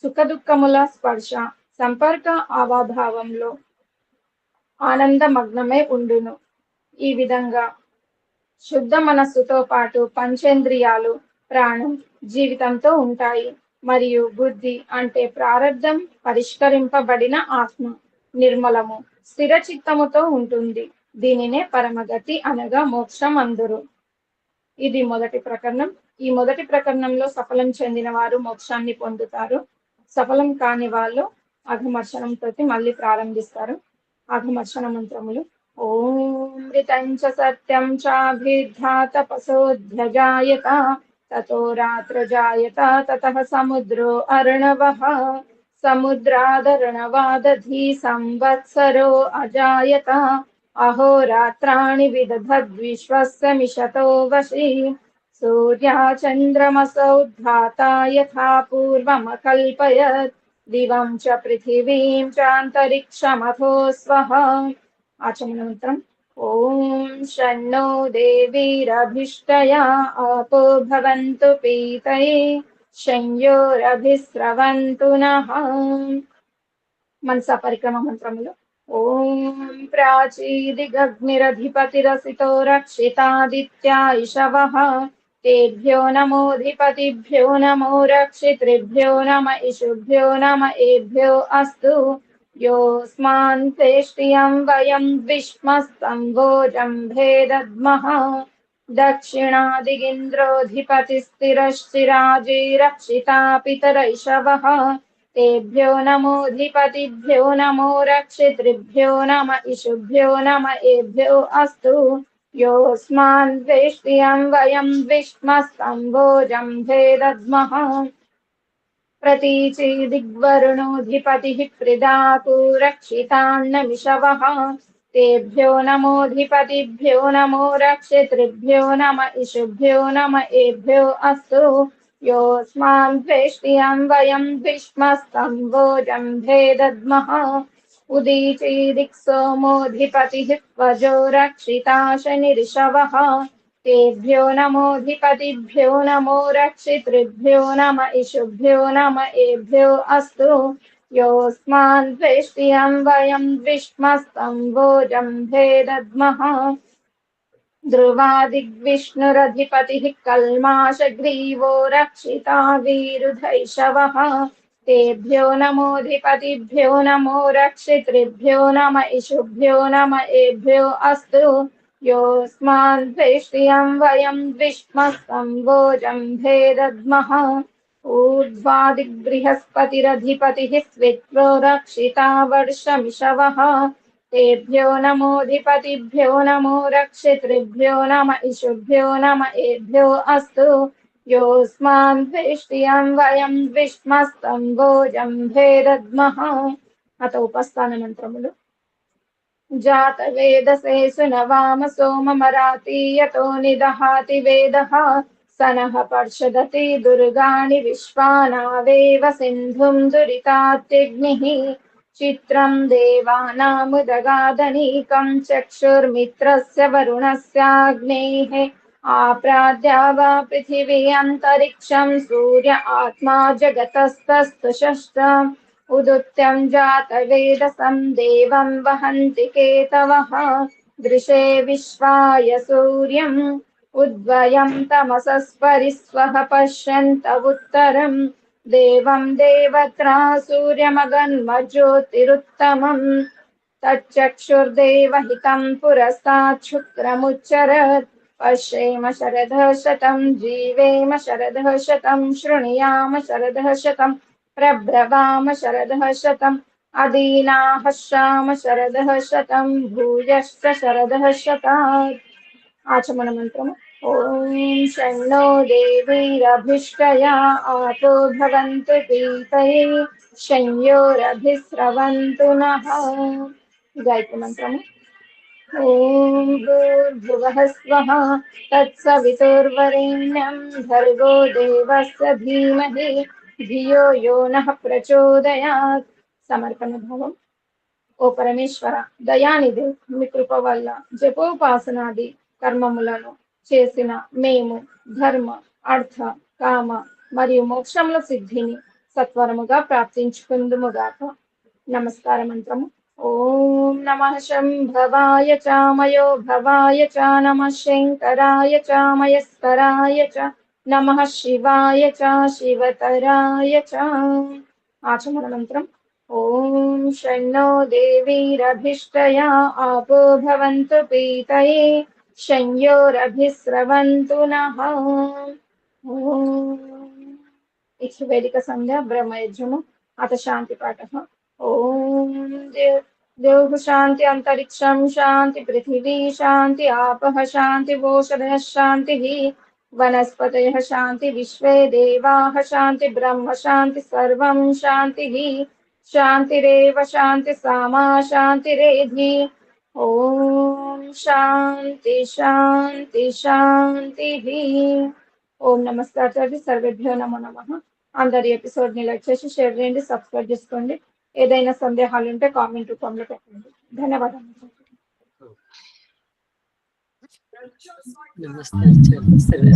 సుఖదుఖముల స్పర్శ సంపర్క అవాభావంలో ఆనందమగ్నమై ఉండును. ఈ విధంగా శుద్ధ మనస్సుతో పాటు పంచేంద్రియాలు, ప్రాణం జీవితంతో ఉంటాయి. మరియు బుద్ధి అంటే ప్రారబ్ధం పరిష్కరింపబడిన ఆత్మ నిర్మలము స్థిర చిత్తముతో ఉంటుంది. దీనినే పరమగతి అనగా మోక్షం అందురు. ఇది మొదటి ప్రకరణం. ఈ మొదటి ప్రకరణంలో సఫలం చెందిన వారు మోక్షాన్ని పొందుతారు. సఫలం కాని వాళ్ళు అఘమర్షణంతో మళ్ళీ ప్రారంభిస్తారు. అఘమర్షణ మంత్రములు. ఓం మృతంచ సత్యం చాభిద్ధా తపసోధ్యజాయత తతో రాత్రజాయత తతః సముద్రో అర్ణవః సముద్రాదర్ణవాదధి సంవత్సరో అజాయత అహోరాత్రాణి విదధద్విశ్వస్య మిషతో వశి సూర్యా చంద్రమసౌద్ధాతా యథా పూర్వమకల్పయత్ దివం చ పృథివీం చాంతరిక్షమథో స్వః. ఆచమనమంత్రం. ఓం షణ్ణో దేవీరభిష్టయా ఆపో భవంతు పీతయే శంయోరభిస్రవంతు నః. మనసా పరిక్రమ మంత్రములు. ఓం ప్రాచీదిగగ్నిరధిపతిరసితో రక్షితాదిత్యా ఇషవః తేభ్యో నమోధిపతిభ్యో నమో రక్షితృభ్యో నమ ఇషుభ్యో నమ ఏభ్యో అస్తు. యోస్మాన్ తేష్టియం వయం విష్మస్తంభోజంభే దద్మః దక్షిణాదిగింద్రోధిపతిస్థిరశ్చిరాజీ రక్షితా పితరైషవః తేభ్యో నమోధిపతిభ్యో నమో రక్షితృభ్యో నమ ఇషుభ్యో నమ ఏభ్యో అస్తు. యోస్మాన్ వేష్టియం వయం విష్మస్తంభోజంభే దద్మః ప్రతీచి దిగ్వరుణోధిపతిః ప్రిదాతు రక్షితాన్నమిషవః తేభ్యో నమోధిపతిభ్యో నమో రక్షితృభ్యో నమ ఇషుభ్యో నమ ఏభ్యో అస్తు. యోస్మాన్ వేష్టియం వయం విష్మస్తంభోజంభే దద్మః ఉదీచి దిక్సోమోధిపతిః త్వజో రక్షితా శనిరిషవః తేభ్యో నమోధిపతిభ్యో నమో రక్షితృభ్యో నమ ఇషుభ్యో నమ ఏభ్యో అస్తు. యోస్మాన్ వేష్టియం వయం విష్మస్తంభోజంభే దద్మః ధ్రువాదిగ్విష్ణురధిపతిః కల్మాషగ్రీవో రక్షితా వీరుధైషవః తేభ్యో నమోధిపతిభ్యో నమో రక్షితృభ్యో నమ ఇషుభ్యో నమ ఏభ్యో అస్తు. యోస్మాన్ వేష్టియం వయం విష్మస్తంభోజంభే దద్మః ఊర్ధ్వాదిగ్బృహస్పతిరధిపతిః స్విత్రో రక్షితా వర్షమిషవః తేభ్యో నమోధిపతిభ్యో నమో రక్షితృభ్యో నమ ఇషుభ్యో నమ ఏభ్యో అస్తు. యోస్మాన్ వేష్టియం వయం విష్మస్తంభోజంభే దద్మః. అత ఉపస్థాన మంత్రములు. జాత వేదసే సునవామ సోమమరాతి యతో నిదహాతి వేదః సనః పర్షదతి దుర్గాణి విశ్వానావేవ సింధుం దురితాత్యగ్నిః చిత్రం దేవానాముదగాదనీకం చక్షుర్మిత్రస్య వరుణస్యాగ్నేః ఆప్రాద్యా వా పృథివీ అంతరిక్షం సూర్య ఆత్మా జగతస్తస్తు షష్ఠ ఉదుత్యం జాతవేదసం దేవం వహంతి కేతవః దృశే విశ్వాయ సూర్యం ఉద్వయం తమసస్పరిస్వః పశ్యంత ఉత్తరం దేవం దేవత్రా సూర్యమగన్మజ్యోతిరుత్తమం తచ్చక్షుర్దేవహితం పురస్తాత్ శుక్రముచ్చరత్ పశ్యేమ శరదః శతం జీవేమ శరదః శతం శృణుయామ శరదః శతం ప్రబ్రవామ శరదః శతం అదీనాః శ్యామ శరదః శతం భూయశ్చ శరదః శతాత్. ఆచమన మంత్రము. ఓం షణ్ణో దేవీరభిష్టయా ఆపో భవంతు పీతయే శంయోరభిస్రవంతు నః. గాయత్రి మంత్రము. ఓం భూర్భువః స్వః తత్సవితుర్వరేణ్యం భర్గో దేవస్య ధీమహి ధియో యో నః ప్రచోదయాత్. సమర్పణ భావం. ఓ పరమేశ్వర, దయానిధి, మీ కృప వల్ల జపోపాసనాది కర్మములను చేసిన మేము ధర్మ, అర్థ, కామ మరియు మోక్షముల సిద్ధిని సత్వరముగా ప్రాప్తించుకుందుముగాక. నమస్కార మంత్రము. ఓం నమః శంభవాయ చ మయో భవాయ చ నమః శంకరాయ చ మయస్కరాయ చ నమః శివాయ చ శివతరాయ చ. ఆచమన మంత్రం. ఓం షణ్ణో దేవీరభిష్టయా ఆపో భవంతు పీతయే శంయోరభిస్రవంతు నః. ఓం ఇక్షువేదిక సంధ్య బ్రహ్మయజ్ఞము అత శాంతి పాఠః. ఓం దేవ్ శాంతి అంతరిక్షం శాంతి పృథివీ శాంతి ఆపః శాంతి ఓషధయః శాంతిః వనస్పతయః శాంతి విశ్వే దేవాః శాంతి బ్రహ్మ శాంతి సర్వం శాంతిః శాంతిరేవ శాంతి సామా శాంతిరేధి. ఓం శాంతి శాంతి శాంతిః. ఓం నమస్తే ఆచార్య. సర్వేభ్యో నమో నమః. అందరి ఎపిసోడ్ ని లైక్ చేసి షేర్ చేయండి, సబ్స్క్రైబ్ చేసుకోండి. ఏదైనా సందేహాలు ఉంటే కామెంట్ రూపంలో పెట్టండి. ధన్యవాదాలు. నమస్తే ఆచార్య. సర్వే